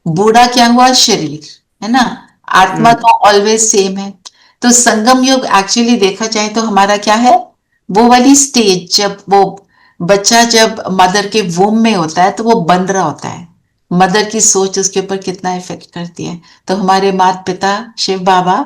बूढ़ा क्या हुआ, शरीर है ना, आत्मा तो ऑलवेज सेम है। तो संगम युग एक्चुअली देखा जाए तो हमारा क्या है, वो वाली स्टेज जब वो बच्चा जब मदर के वूम में होता है तो वो बन रहा होता है, मदर की सोच उसके ऊपर कितना इफेक्ट करती है। तो हमारे माता पिता शिव बाबा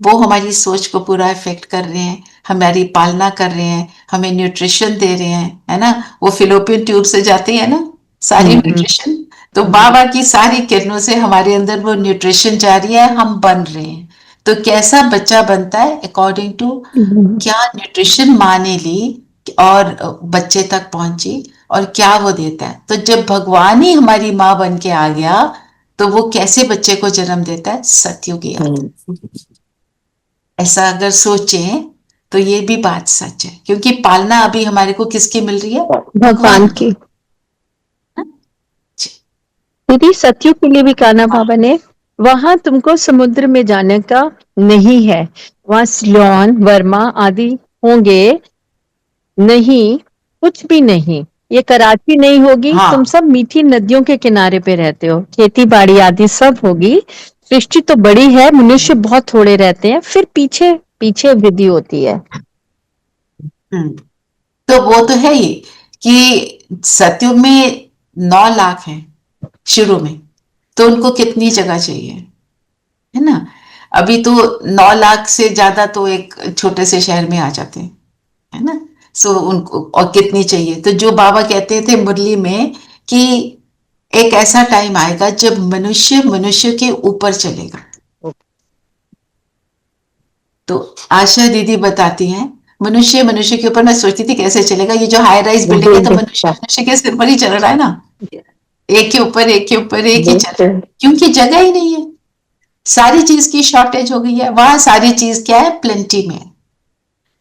वो हमारी सोच को पूरा इफेक्ट कर रहे हैं, हमारी पालना कर रहे हैं, हमें न्यूट्रिशन दे रहे हैं, है ना, वो फिलोपियन ट्यूब से जाती है ना सारी न्यूट्रिशन। तो बाबा की सारी किरणों से हमारे अंदर वो न्यूट्रिशन जा रही है, हम बन रहे हैं। तो कैसा बच्चा बनता है, अकॉर्डिंग टू क्या न्यूट्रिशन माँ ने ली और बच्चे तक पहुंची और क्या वो देता है। तो जब भगवान ही हमारी माँ बन के आ गया तो वो कैसे बच्चे को जन्म देता है, सतयुगी आत्मा। ऐसा अगर सोचें तो ये भी बात सच है, क्योंकि पालना अभी हमारे को किसकी मिल रही है, भगवान की। दीदी सत्युग के लिए भी कहना बाबा ने, वहां तुमको समुद्र में जाने का नहीं है, वहां सिलोन वर्मा आदि होंगे नहीं, कुछ भी नहीं, ये कराची नहीं होगी। तुम सब मीठी नदियों के किनारे पे रहते हो, खेती बाड़ी आदि सब होगी। सृष्टि तो बड़ी है, मनुष्य बहुत थोड़े रहते हैं, फिर पीछे पीछे वृद्धि होती है। तो वो तो है ही कि सतयुग में 9 लाख हैं शुरू में, तो उनको कितनी जगह चाहिए, है ना। अभी तो 9 लाख से ज्यादा तो एक छोटे से शहर में आ जाते हैं, है ना। सो उनको और कितनी चाहिए। तो जो बाबा कहते थे मुरली में कि एक ऐसा टाइम आएगा जब मनुष्य मनुष्य के ऊपर चलेगा। तो आशा दीदी बताती हैं मनुष्य मनुष्य के ऊपर, मैं सोचती थी कैसे चलेगा, ये जो हाई राइज बिल्डिंग है तो मनुष्य मनुष्य के सिर पर ही चल रहा है ना, एक के ऊपर एक के ऊपर एक ही चल रहा है, क्योंकि जगह ही नहीं है, सारी चीज की शॉर्टेज हो गई है। वहां सारी चीज क्या है, प्लेंटी में।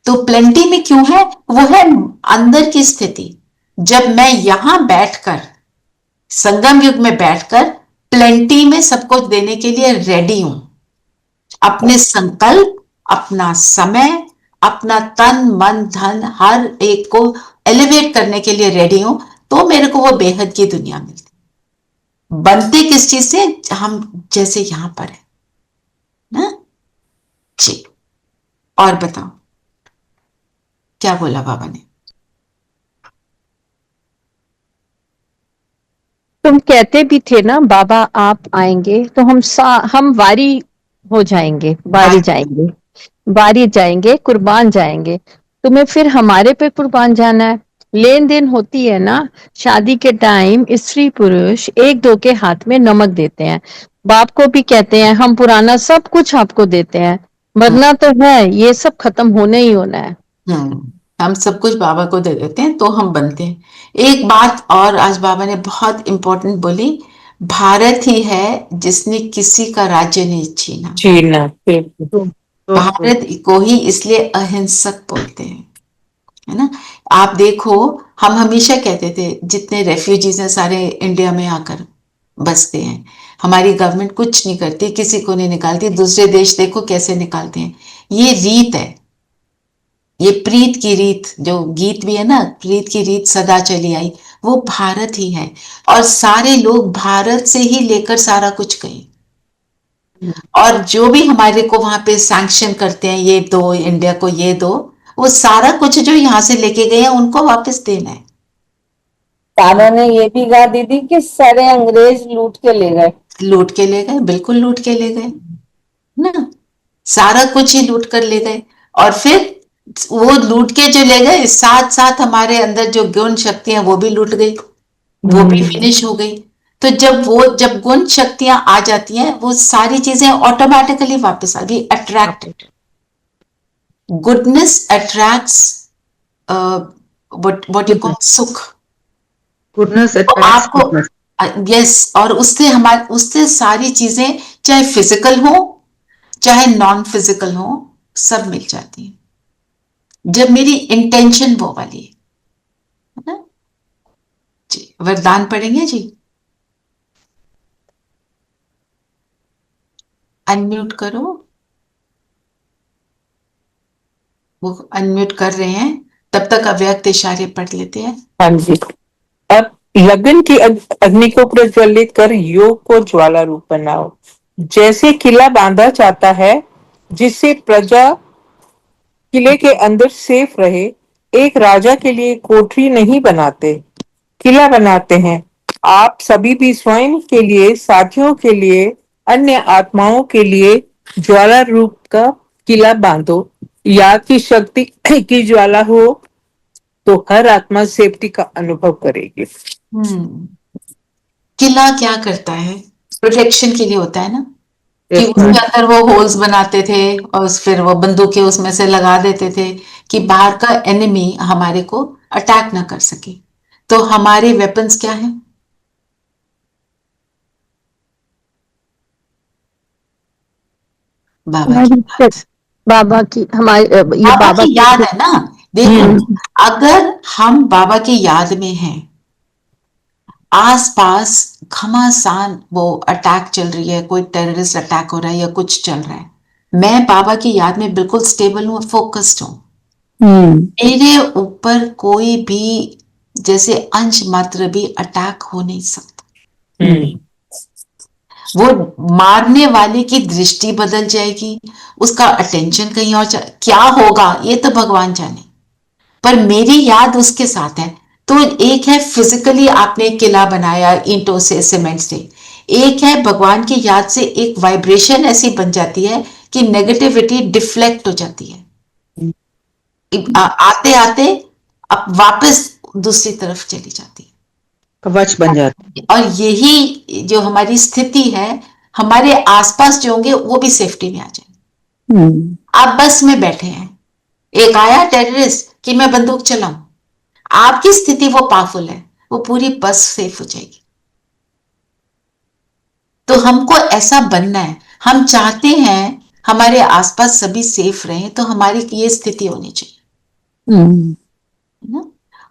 तो प्लेंटी में क्यों है, वो है अंदर की स्थिति। जब मैं यहां बैठकर संगम युग में बैठकर प्लेंटी में सब कुछ देने के लिए रेडी हूं, अपने संकल्प, अपना समय, अपना तन मन धन हर एक को एलिवेट करने के लिए रेडी हूं, तो मेरे को वो बेहद की दुनिया मिलती। बनते किस चीज से, हम जैसे यहां पर है ना, जी, और बताओ क्या बोला बाबा ने? तुम कहते भी थे ना बाबा आप आएंगे तो हम वारी हो जाएंगे, वारी जाएंगे, वारी जाएंगे, कुर्बान जाएंगे। तुम्हें फिर हमारे पे कुर्बान जाना है। लेन देन होती है ना, शादी के टाइम स्त्री पुरुष एक दो के हाथ में नमक देते हैं, बाप को भी कहते हैं हम पुराना सब कुछ आपको देते हैं, मरना तो है, ये सब खत्म होने ही होना है। हम सब कुछ बाबा को दे देते हैं तो हम बनते हैं। एक बात और आज बाबा ने बहुत इंपॉर्टेंट बोली, भारत ही है जिसने किसी का राज्य नहीं छीना। भारत को ही इसलिए अहिंसक बोलते हैं, है ना। आप देखो, हम हमेशा कहते थे जितने रेफ्यूजीज हैं सारे इंडिया में आकर बसते हैं, हमारी गवर्नमेंट कुछ नहीं करती, किसी को नहीं निकालती। दूसरे देश देखो कैसे निकालते हैं। ये रीत है, ये प्रीत की रीत, जो गीत भी है ना, प्रीत की रीत सदा चली आई, वो भारत ही है। और सारे लोग भारत से ही लेकर सारा कुछ गए। और जो भी हमारे को वहां पे सैंक्शन करते हैं, ये दो इंडिया को, ये दो, वो सारा कुछ जो यहाँ से लेके गए हैं उनको वापस देना है। बाबा ने ये भी कहा दीदी कि सारे अंग्रेज लूट के ले गए। लूट के ले गए, बिल्कुल लूट के ले गए ना, सारा कुछ ही लूट कर ले गए। और फिर वो लूट के जो ले गए, साथ साथ हमारे अंदर जो गुण शक्तियां वो भी लूट गई, वो भी फिनिश हो गई। तो जब गुण शक्तियां आ जाती हैं, वो सारी चीजें ऑटोमेटिकली वापस आ गई। Attracted, goodness attracts what you call सुख, गुडनेस आपको यस। और उससे सारी चीजें चाहे फिजिकल हो चाहे नॉन फिजिकल हो, सब मिल जाती हैं जब मेरी इंटेंशन वो वाली है ना। जी, वरदान पढ़ेंगे जी। अनम्यूट करो, वो अनम्यूट कर रहे हैं, तब तक अव्यक्त इशारे पढ़ लेते हैं। हाँ जी। अब लगन की अग्नि को प्रज्वलित कर योग को ज्वाला रूप बनाओ। जैसे किला बांधा जाता है जिससे प्रजा किले के अंदर सेफ रहे, एक राजा के लिए कोठरी नहीं बनाते, किला बनाते हैं। आप सभी भी स्वयं के लिए, साथियों के लिए, अन्य आत्माओं के लिए ज्वाला रूप का किला बांधो। याद की शक्ति की ज्वाला हो तो हर आत्मा सेफ्टी का अनुभव करेगी। किला क्या करता है? प्रोटेक्शन के लिए होता है ना, कि उसके अंदर वो होल्स बनाते थे और फिर वो बंदूकें उसमें से लगा देते थे कि बाहर का एनिमी हमारे को अटैक ना कर सके। तो हमारे वेपन्स क्या हैं? बाबा की हमारी ये बाबा की याद है ना। देखो, अगर हम बाबा की याद में हैं, आसपास घमासान वो अटैक चल रही है, कोई टेररिस्ट अटैक हो रहा है या कुछ चल रहा है, मैं बाबा की याद में बिल्कुल स्टेबल हूं, फोकस्ड हूं, मेरे ऊपर कोई भी जैसे अंश मात्र भी अटैक हो नहीं सकता। वो मारने वाले की दृष्टि बदल जाएगी, उसका अटेंशन कहीं और क्या होगा ये तो भगवान जाने, पर मेरी याद उसके साथ है। तो एक है फिजिकली आपने किला बनाया ईंटों से, सीमेंट से, एक है भगवान की याद से एक वाइब्रेशन ऐसी बन जाती है कि नेगेटिविटी डिफ्लेक्ट हो जाती है, आते आते अब वापस दूसरी तरफ चली जाती है, कवच बन जाता है। और यही जो हमारी स्थिति है, हमारे आसपास जो होंगे वो भी सेफ्टी में आ जाएंगे। आप बस में बैठे हैं, एक आया टेररिस्ट कि मैं बंदूक चलाऊं, आपकी स्थिति वो पावरफुल है, वो पूरी बस सेफ हो जाएगी। तो हमको ऐसा बनना है, हम चाहते हैं हमारे आसपास सभी सेफ रहें, तो हमारी ये स्थिति होनी चाहिए।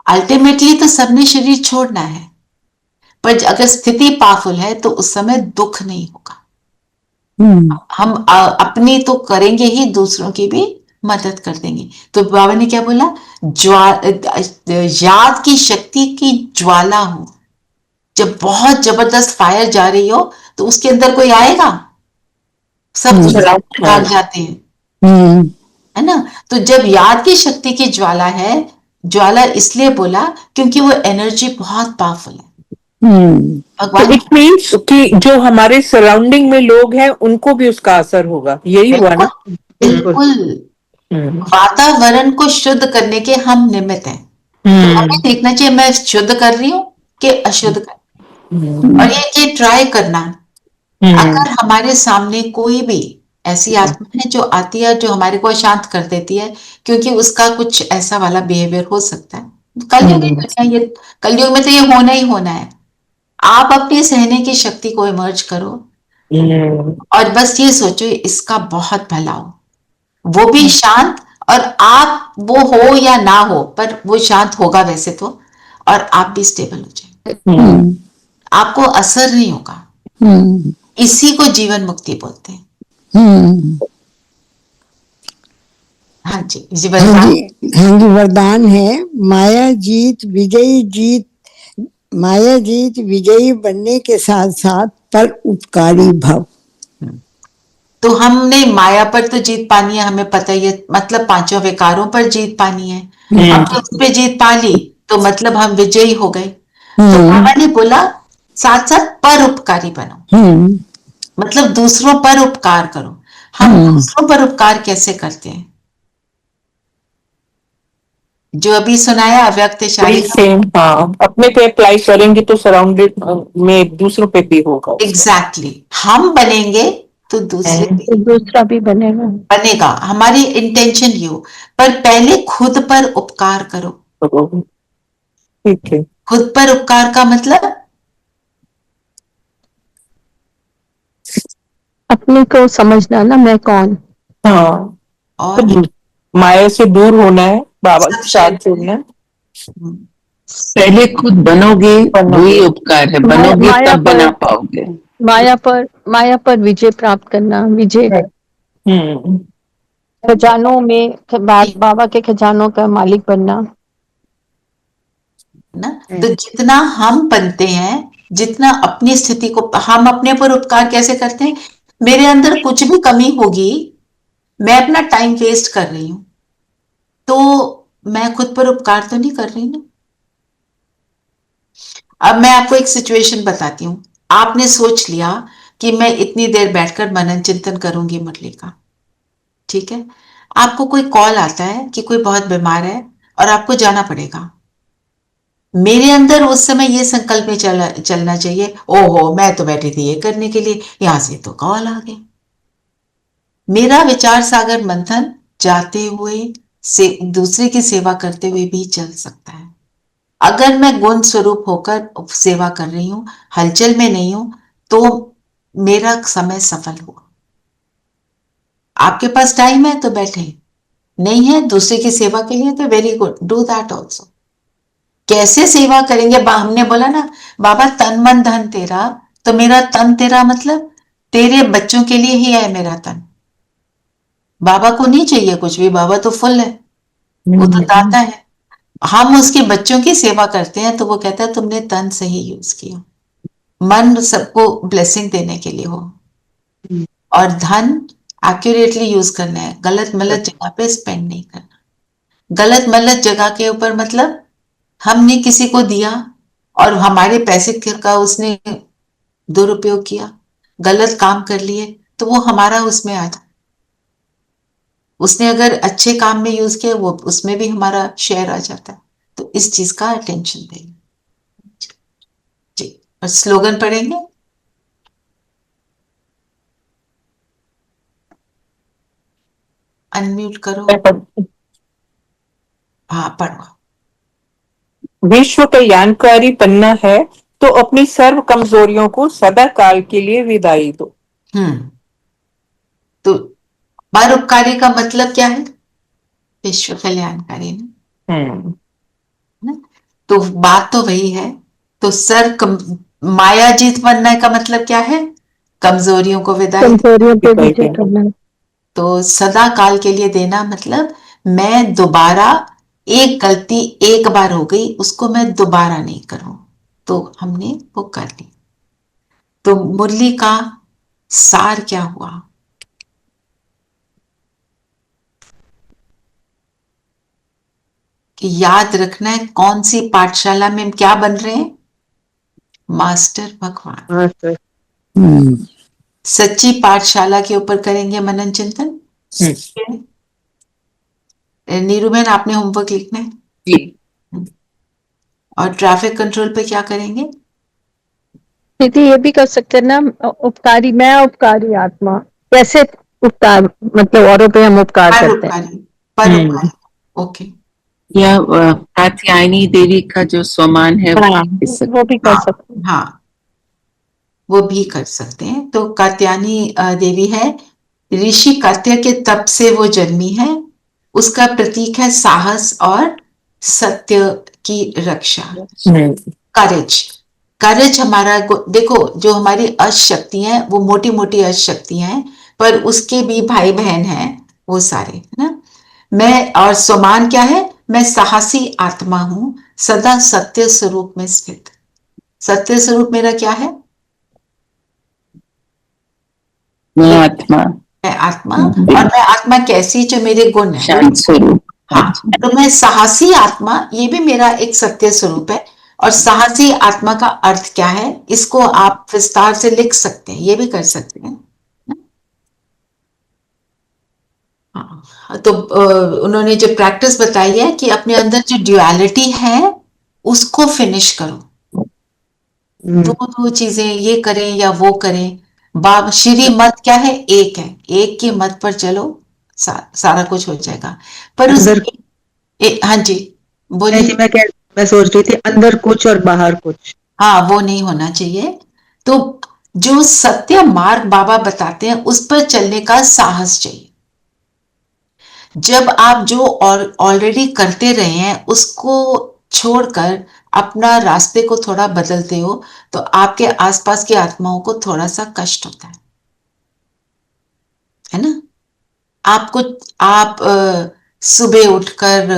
अल्टीमेटली तो सबने शरीर छोड़ना है, पर अगर स्थिति पावरफुल है तो उस समय दुख नहीं होगा। हम अपनी तो करेंगे ही, दूसरों की भी मदद कर देंगे। तो बाबा ने क्या बोला? याद की शक्ति की ज्वाला हो। जब बहुत जबरदस्त फायर जा रही हो तो उसके अंदर कोई आएगा, सब भाग जाते हैं। है ना। तो जब याद की शक्ति की ज्वाला है, ज्वाला इसलिए बोला क्योंकि वो एनर्जी बहुत पावरफुल है। तो इट मीन्स कि जो हमारे सराउंडिंग में लोग हैं उनको भी उसका असर होगा, यही हुआ ना। बिल्कुल। वातावरण को शुद्ध करने के हम निमित्त हैं। तो हमें देखना चाहिए मैं शुद्ध कर रही हूँ कि अशुद्ध कर रही हूँ। और ये ट्राई करना, अगर हमारे सामने कोई भी ऐसी आत्मा है जो आती है जो हमारे को अशांत कर देती है, क्योंकि उसका कुछ ऐसा वाला बिहेवियर हो सकता है, कलयुग की दुनिया, ये कलयुग में तो ये होना ही होना है। आप अपनी सहने की शक्ति को इमर्ज करो और बस ये सोचो इसका बहुत भला हो, वो भी शांत, और आप वो हो या ना हो पर वो शांत होगा वैसे तो, और आप भी स्टेबल हो जाए, आपको असर नहीं होगा। इसी को जीवन मुक्ति बोलते हैं। हाँ जी, जी हाँ जी, वरदान है माया जीत विजयी बनने के साथ साथ पर उपकारी भव। तो हमने माया पर तो जीत पानी है, हमें पता ही है, मतलब पांचों विकारों पर जीत पानी है। हमने उस पे जीत पा ली तो मतलब हम विजयी हो गए। तो बाबा ने बोला साथ साथ पर उपकारी बनो, मतलब दूसरों पर उपकार करो। हम दूसरों पर उपकार कैसे करते हैं? जो अभी सुनाया अव्यक्त सेम, हाँ, अपने पे अप्लाई करेंगे तो सराउंडेड में दूसरों पे भी होगा। एग्जैक्टली, हम बनेंगे तो दूसरा भी बनेगा। हमारी इंटेंशन ये हो, पर पहले खुद पर उपकार करो। ठीक है। खुद पर उपकार का मतलब अपने को समझना ना, मैं कौन। हाँ, और माया से दूर होना है, बाबा के साथ जुड़ना है। पहले खुद बनोगे वही उपकार है, बनोगे तब बना पाओगे। माया पर विजय प्राप्त करना, विजय खजानों में, बाबा के खजानों का मालिक बनना ना। तो जितना हम बनते हैं, जितना अपनी स्थिति को, हम अपने पर उपकार कैसे करते हैं? मेरे अंदर कुछ भी कमी होगी, मैं अपना टाइम वेस्ट कर रही हूं, तो मैं खुद पर उपकार तो नहीं कर रही ना। अब मैं आपको एक सिचुएशन बताती हूँ। आपने सोच लिया कि मैं इतनी देर बैठकर मनन चिंतन करूंगी मुरली का, ठीक है। आपको कोई कॉल आता है कि कोई बहुत बीमार है और आपको जाना पड़ेगा। मेरे अंदर उस समय ये संकल्प में चलना चाहिए, ओहो मैं तो बैठी थी ये करने के लिए, यहां से तो कॉल आ गया। मेरा विचार सागर मंथन जाते हुए से दूसरे की सेवा करते हुए भी चल सकता है। अगर मैं गुण स्वरूप होकर सेवा कर रही हूं, हलचल में नहीं हूं, तो मेरा समय सफल हुआ। आपके पास टाइम है तो बैठे, नहीं है दूसरे की सेवा के लिए तो very good, do that also. कैसे सेवा करेंगे? हमने बोला ना बाबा तन मन धन तेरा, तो मेरा तन तेरा मतलब तेरे बच्चों के लिए ही है मेरा तन। बाबा को नहीं चाहिए कुछ भी, बाबा तो फुल है, वो तो दाता है। हम उसके बच्चों की सेवा करते हैं तो वो कहता है तुमने तन सही यूज किया। मन सबको ब्लेसिंग देने के लिए हो, और धन एक्यूरेटली यूज करना है, गलत मलत जगह पे स्पेंड नहीं करना। गलत मलत जगह के ऊपर मतलब हमने किसी को दिया और हमारे पैसे का उसने दुरुपयोग किया, गलत काम कर लिए, तो वो हमारा उसमें आ जाए। उसने अगर अच्छे काम में यूज किया, वो उसमें भी हमारा शेयर आ जाता है। तो इस चीज का अटेंशन दें जी। और स्लोगन पढ़ेंगे। अनम्यूट करो। हाँ पढ़ो। विश्व कल्याणकारी बनना है तो अपनी सर्व कमजोरियों को सदा काल के लिए विदाई दो। तो परोपकारी का मतलब क्या है? विश्व कल्याणकारी ना। तो बात तो वही है। तो माया जीत बनने का मतलब क्या है? कमजोरियों को विदाई करना। तो सदा काल के लिए देना मतलब मैं दोबारा, एक गलती एक बार हो गई उसको मैं दोबारा नहीं करूं, तो हमने वो कर ली। तो मुरली का सार क्या हुआ? याद रखना है कौन सी पाठशाला में हम क्या बन रहे हैं, मास्टर भगवान। सच्ची पाठशाला के ऊपर करेंगे मनन चिंतन। नीरू बहन आपने होमवर्क लिखना है जी। और ट्रैफिक कंट्रोल पे क्या करेंगे? दीदी ये भी कर सकते हैं ना, उपकारी, मैं उपकारी आत्मा, कैसे उपकार, मतलब औरों पे हम उपकार करते हैं। परोपकारी, ओके। या कात्यायनी देवी का जो स्वमान है हाँ, वो भी कर सकते हैं। हाँ, वो भी कर सकते हैं। तो कात्यायनी देवी है, ऋषि कात्य के तप से वो जन्मी है। उसका प्रतीक है साहस और सत्य की रक्षा, करेज। करेज हमारा देखो, जो हमारी अशक्तियां हैं वो मोटी मोटी अशक्तियां हैं, पर उसके भी भाई बहन हैं वो सारे, है ना। मैं और स्वमान क्या है, मैं साहसी आत्मा हूं, सदा सत्य स्वरूप में स्थित। सत्य स्वरूप मेरा क्या है? मैं आत्मा, मैं आत्मा, और मैं आत्मा कैसी, जो मेरे गुण है, शांत स्वरूप। हाँ, तो मैं साहसी आत्मा, ये भी मेरा एक सत्य स्वरूप है। और साहसी आत्मा का अर्थ क्या है, इसको आप विस्तार से लिख सकते हैं, ये भी कर सकते हैं। हाँ, तो उन्होंने जो प्रैक्टिस बताई है कि अपने अंदर जो ड्युअलिटी है उसको फिनिश करो। दो चीजें, ये करें या वो करें। श्री मत क्या है, एक है, एक के मत पर चलो, सारा कुछ हो जाएगा। पर उस हाँ जी बोलिए। मैं सोच रही थी अंदर कुछ और बाहर कुछ। हाँ, वो नहीं होना चाहिए। तो जो सत्य मार्ग बाबा बताते हैं उस पर चलने का साहस चाहिए। जब आप जो ऑलरेडी करते रहे हैं उसको छोड़कर अपना रास्ते को थोड़ा बदलते हो, तो आपके आसपास की आत्माओं को थोड़ा सा कष्ट होता है ना। आप सुबह उठकर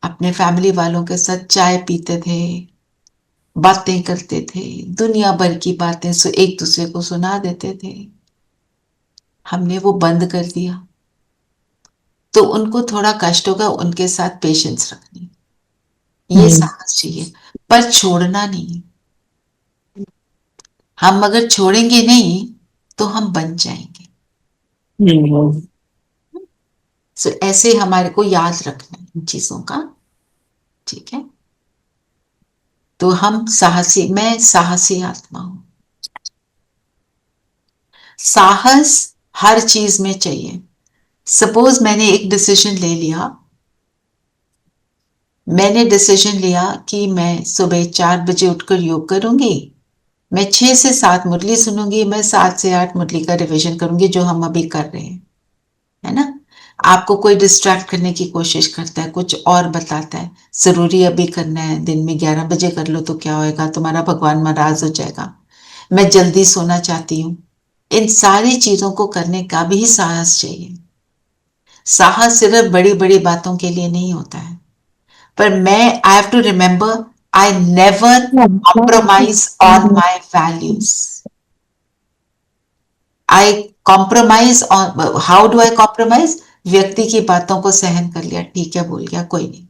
अपने फैमिली वालों के साथ चाय पीते थे, बातें करते थे, दुनिया भर की बातें एक दूसरे को सुना देते थे। हमने वो बंद कर दिया, तो उनको थोड़ा कष्ट होगा, उनके साथ पेशेंस रखनी, ये साहस चाहिए, पर छोड़ना नहीं। हम अगर छोड़ेंगे नहीं तो हम बन जाएंगे। सो ऐसे हमारे को याद रखना है इन चीजों का, ठीक है। तो हम साहसी, मैं साहसी आत्मा हूं। साहस हर चीज में चाहिए। सपोज मैंने एक डिसीजन ले लिया, मैंने डिसीजन लिया कि मैं सुबह 4 बजे उठकर योग करूंगी, मैं 6 से 7 मुरली सुनूंगी, मैं 7 से 8 मुरली का रिवीजन करूंगी, जो हम अभी कर रहे हैं, है ना। आपको कोई डिस्ट्रैक्ट करने की कोशिश करता है, कुछ और बताता है, जरूरी अभी करना है, दिन में 11 बजे कर लो तो क्या होएगा, तुम्हारा भगवान नाराज हो जाएगा, मैं जल्दी सोना चाहती हूँ। इन सारी चीजों को करने का भी साहस चाहिए। साहस सिर्फ बड़ी बड़ी बातों के लिए नहीं होता है, पर मैं I have to remember, I never compromise on my values. I compromise on, how do I compromise? व्यक्ति की बातों को सहन कर लिया, ठीक है, बोल गया, कोई नहीं,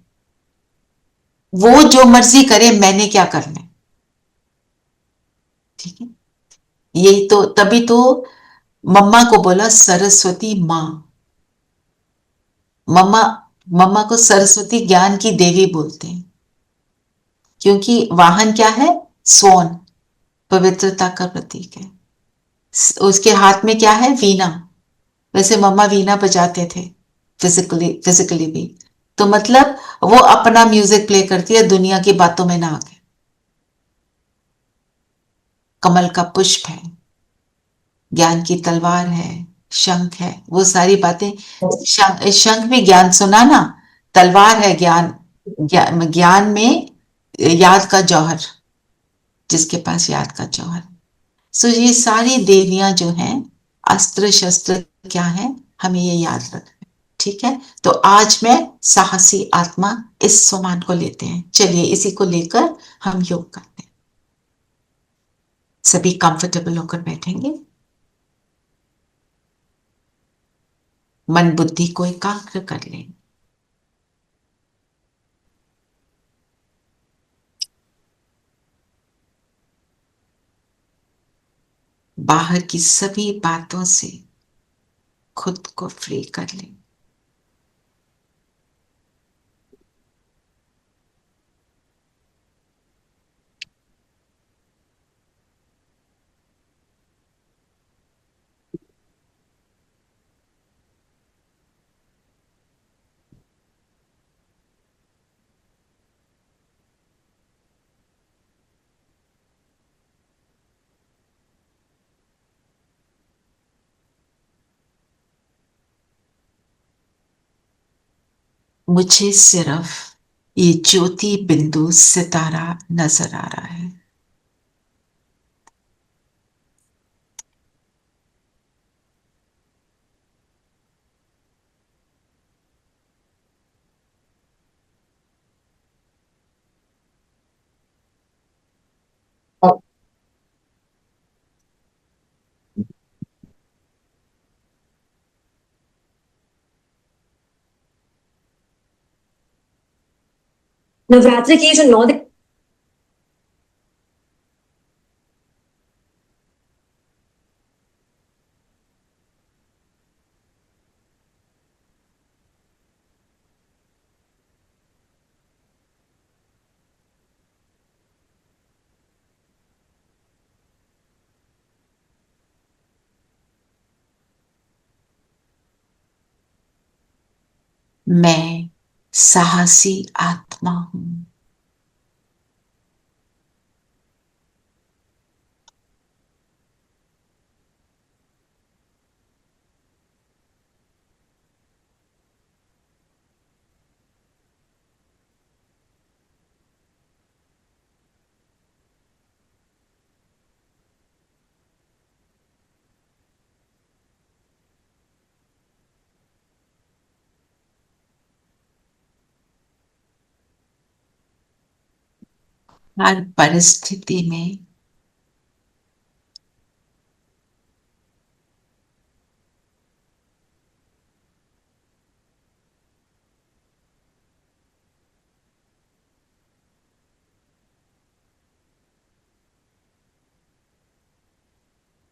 वो जो मर्जी करे, मैंने क्या करना है, ठीक है। यही तो, तभी तो मम्मा को बोला सरस्वती माँ। मम्मा, मम्मा को सरस्वती ज्ञान की देवी बोलते हैं, क्योंकि वाहन क्या है, स्वर्ण, पवित्रता का प्रतीक है। उसके हाथ में क्या है, वीणा। वैसे मम्मा वीणा बजाते थे, फिजिकली भी, तो मतलब वो अपना म्यूजिक प्ले करती है, दुनिया की बातों में ना आके। कमल का पुष्प है, ज्ञान की तलवार है, शंख है, वो सारी बातें। शंख में ज्ञान सुना ना, तलवार है ज्ञान, ज्ञान में याद का जौहर, जिसके पास याद का जौहर। सो ये सारी देवियां जो हैं, अस्त्र शस्त्र क्या है, हमें ये याद रखना है, ठीक है। तो आज मैं साहसी आत्मा, इस सम्मान को लेते हैं। चलिए इसी को लेकर हम योग करते हैं। सभी कंफर्टेबल होकर बैठेंगे, मन बुद्धि को एकाग्र कर लें। बाहर की सभी बातों से खुद को फ्री कर लें। मुझे सिर्फ ये ज्योति बिंदु सितारा नजर आ रहा है। नवरात्रि की जो 9 दिन मैं साहसी आत्मा हूं। हर परिस्थिति में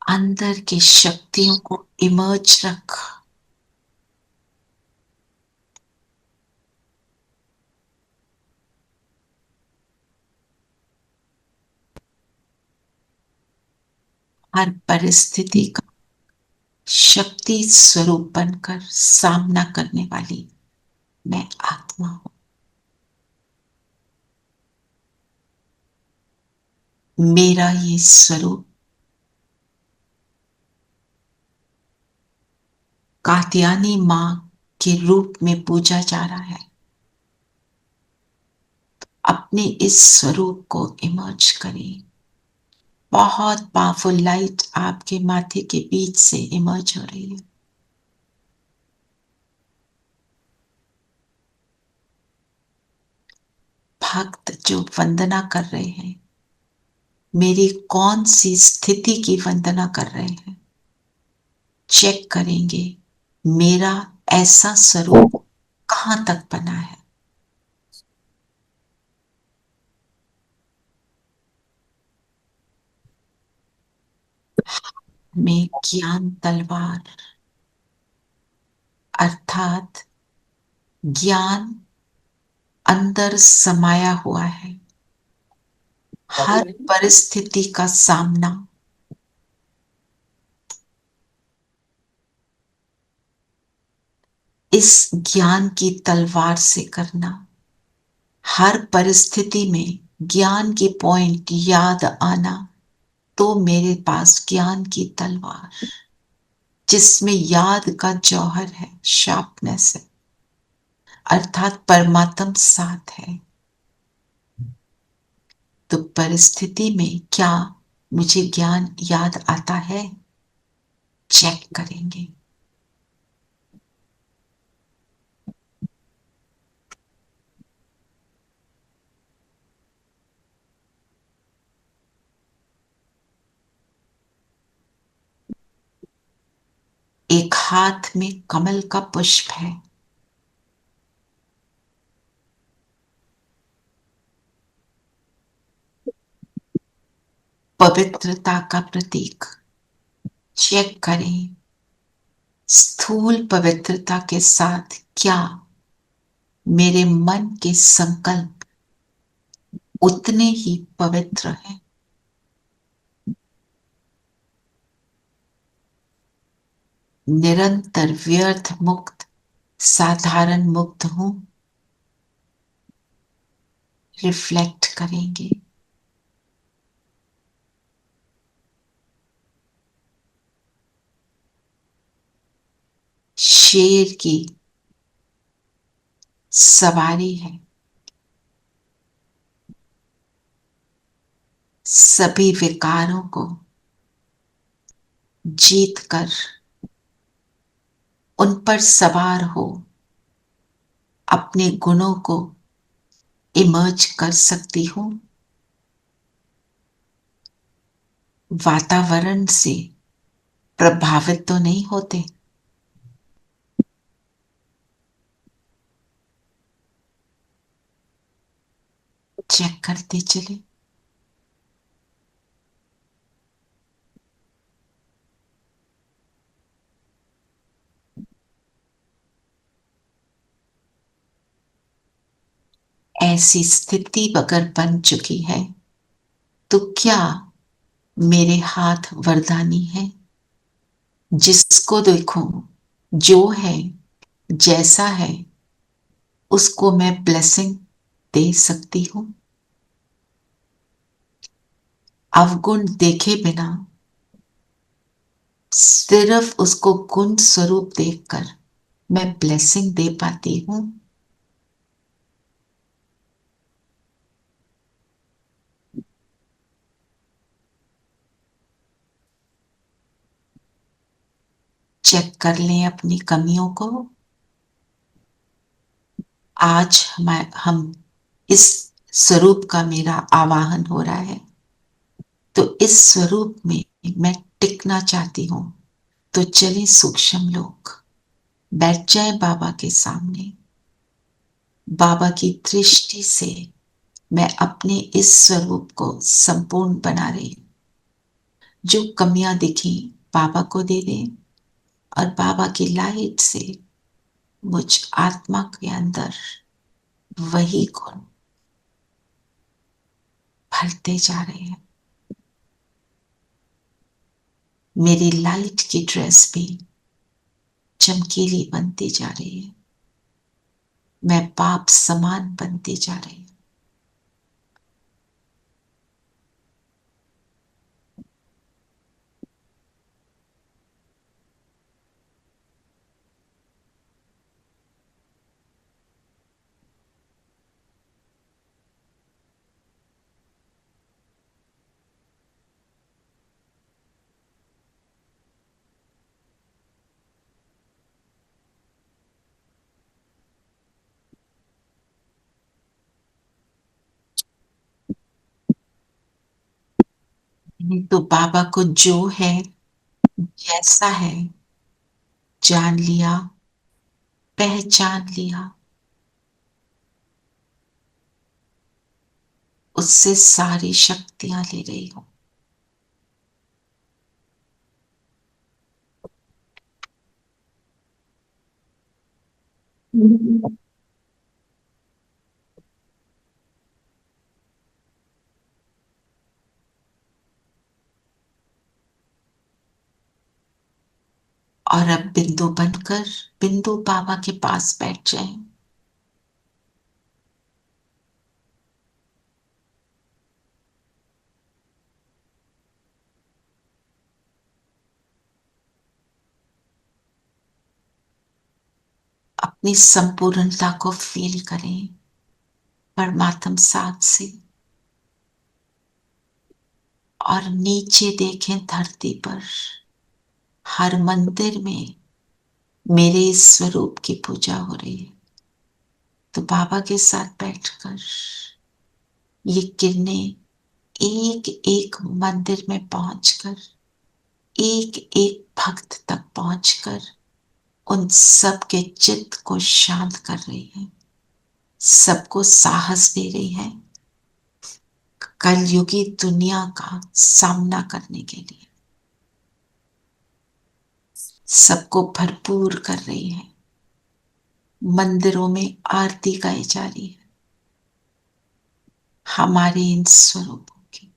अंदर की शक्तियों को इमर्ज रख। हर परिस्थिति का शक्ति स्वरूप बनकर सामना करने वाली मैं आत्मा हूं। मेरा ये स्वरूप कात्यायनी मां के रूप में पूजा जा रहा है। अपने इस स्वरूप को इमर्ज करें। बहुत पावरफुल लाइट आपके माथे के बीच से इमर्ज हो रही है। भक्त जो वंदना कर रहे हैं, मेरी कौन सी स्थिति की वंदना कर रहे हैं, चेक करेंगे मेरा ऐसा स्वरूप कहां तक बना है। में ज्ञान तलवार अर्थात ज्ञान अंदर समाया हुआ है। हर परिस्थिति का सामना इस ज्ञान की तलवार से करना। हर परिस्थिति में ज्ञान की पॉइंट याद आना, तो मेरे पास ज्ञान की तलवार जिसमें याद का जौहर है, शार्पनेस है, अर्थात परमात्म साथ है। तो परिस्थिति में क्या मुझे ज्ञान याद आता है, चेक करेंगे। एक हाथ में कमल का पुष्प है। पवित्रता का प्रतीक। चेक करें स्थूल पवित्रता के साथ क्या मेरे मन के संकल्प उतने ही पवित्र हैं। निरंतर व्यर्थ मुक्त साधारण मुक्त हूं। रिफ्लेक्ट करेंगे। शेर की सवारी है। सभी विकारों को जीत कर उन पर सवार हो अपने गुणों को इमर्ज कर सकती हूं। वातावरण से प्रभावित तो नहीं होते। चेक करते चले। ऐसी स्थिति अगर बन चुकी है तो क्या मेरे हाथ वरदानी है। जिसको देखो जो है जैसा है उसको मैं ब्लेसिंग दे सकती हूं। अवगुण देखे बिना सिर्फ उसको गुण स्वरूप देखकर मैं ब्लेसिंग दे पाती हूं। चेक कर लें अपनी कमियों को। आज हम इस स्वरूप का मेरा आवाहन हो रहा है तो इस स्वरूप में मैं टिकना चाहती हूं। तो चलिए सूक्ष्म लोग बैठ जाए बाबा के सामने। बाबा की दृष्टि से मैं अपने इस स्वरूप को संपूर्ण बना रही हूं। जो कमियां दिखी बाबा को दे दें और बाबा की लाइट से मुझ आत्मा के अंदर वही गुण भरते जा रहे हैं। मेरी लाइट की ड्रेस भी चमकीली बनती जा रही है। मैं पाप समान बनती जा रही हूं। तो बाबा को जो है जैसा है जान लिया, पहचान लिया। उससे सारी शक्तियां ले रही हूं। और अब बिंदु बनकर बिंदु बाबा के पास बैठ जाए। अपनी संपूर्णता को फील करें परमात्म साथ से। और नीचे देखें धरती पर हर मंदिर में मेरे इस स्वरूप की पूजा हो रही है। तो बाबा के साथ बैठकर ये किरणें एक एक मंदिर में पहुंचकर एक एक भक्त तक पहुंचकर उन सब के चित्त को शांत कर रही है। सबको साहस दे रही है कलयुगी दुनिया का सामना करने के लिए। सबको भरपूर कर रही है। मंदिरों में आरती गाई जा रही है हमारे इन स्वरूपों की।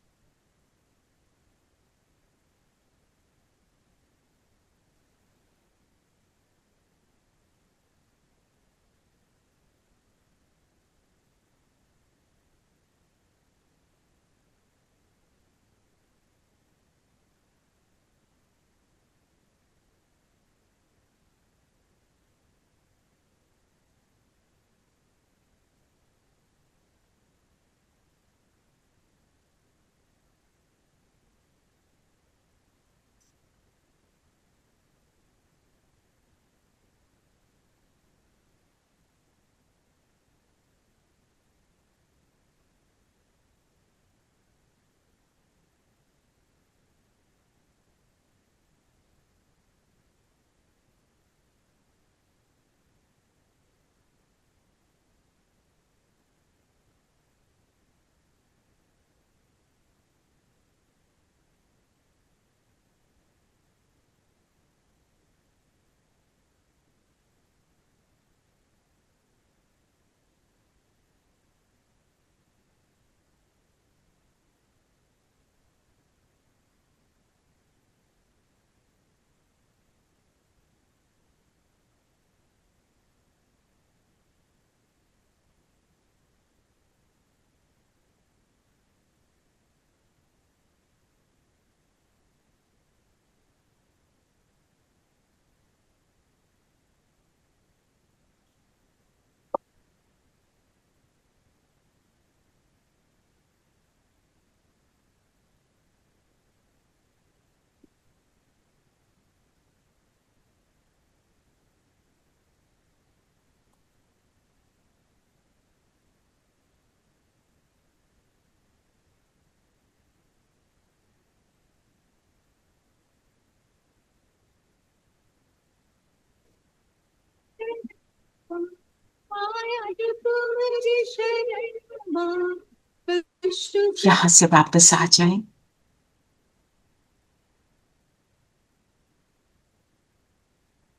यहां से वापस आ जाएं।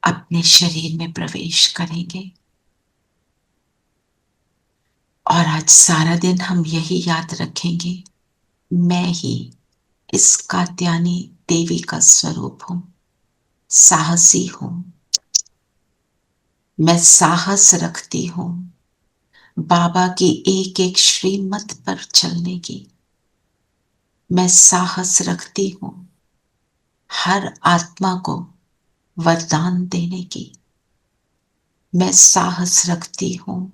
अपने शरीर में प्रवेश करेंगे और आज सारा दिन हम यही याद रखेंगे, मैं ही इस कात्यायनी देवी का स्वरूप हूं, साहसी हूं। मैं साहस रखती हूं बाबा की एक एक श्रीमत पर चलने की। मैं साहस रखती हूं हर आत्मा को वरदान देने की। मैं साहस रखती हूं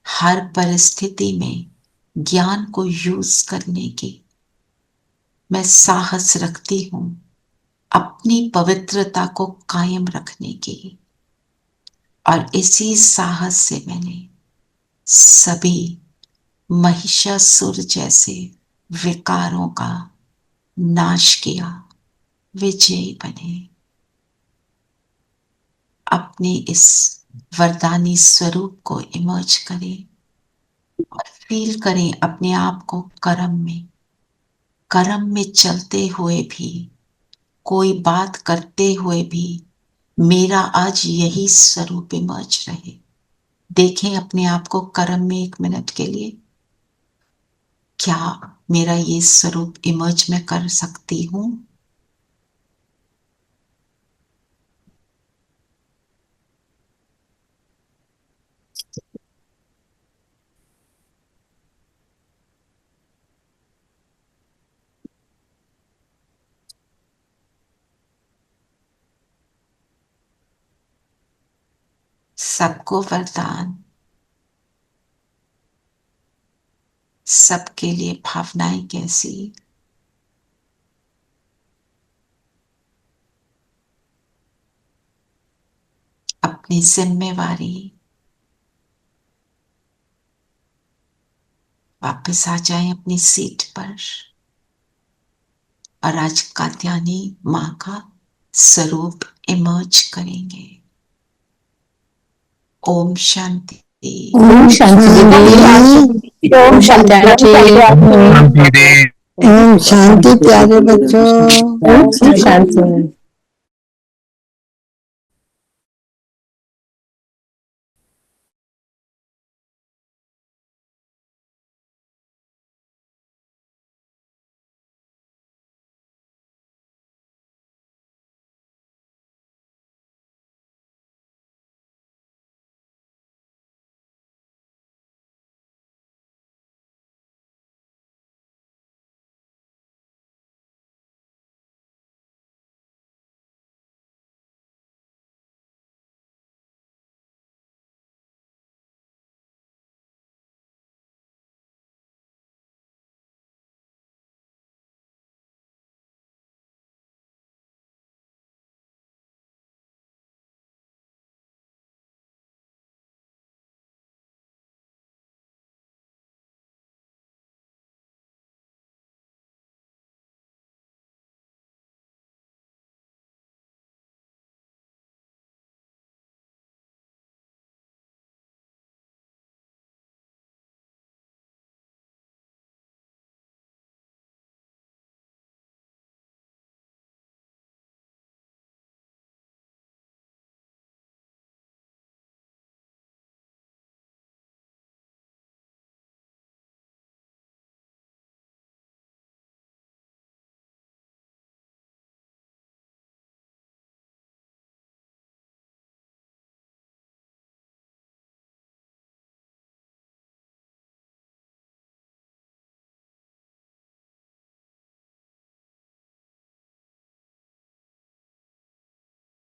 हर परिस्थिति में ज्ञान को यूज करने की। मैं साहस रखती हूं अपनी पवित्रता को कायम रखने की। और इसी साहस से मैंने सभी महिषासुर जैसे विकारों का नाश किया, विजयी बने। अपने इस वरदानी स्वरूप को इमर्ज करें और फील करें अपने आप को कर्म में चलते हुए भी, कोई बात करते हुए भी मेरा आज यही स्वरूप इमर्ज रहे। देखें अपने आप को कर्म में 1 मिनट के लिए, क्या मेरा ये स्वरूप इमर्ज मैं कर सकती हूं? सबको वरदान, सबके लिए भावनाएं कैसी? अपनी जिम्मेवारी, वापस आ जाएं अपनी सीट पर और आज कात्यायनी मां का स्वरूप इमर्ज करेंगे। ओम शांति। ओम शांति। ओम शांति। ओम शांति प्यारे बच्चों। ओम शांति।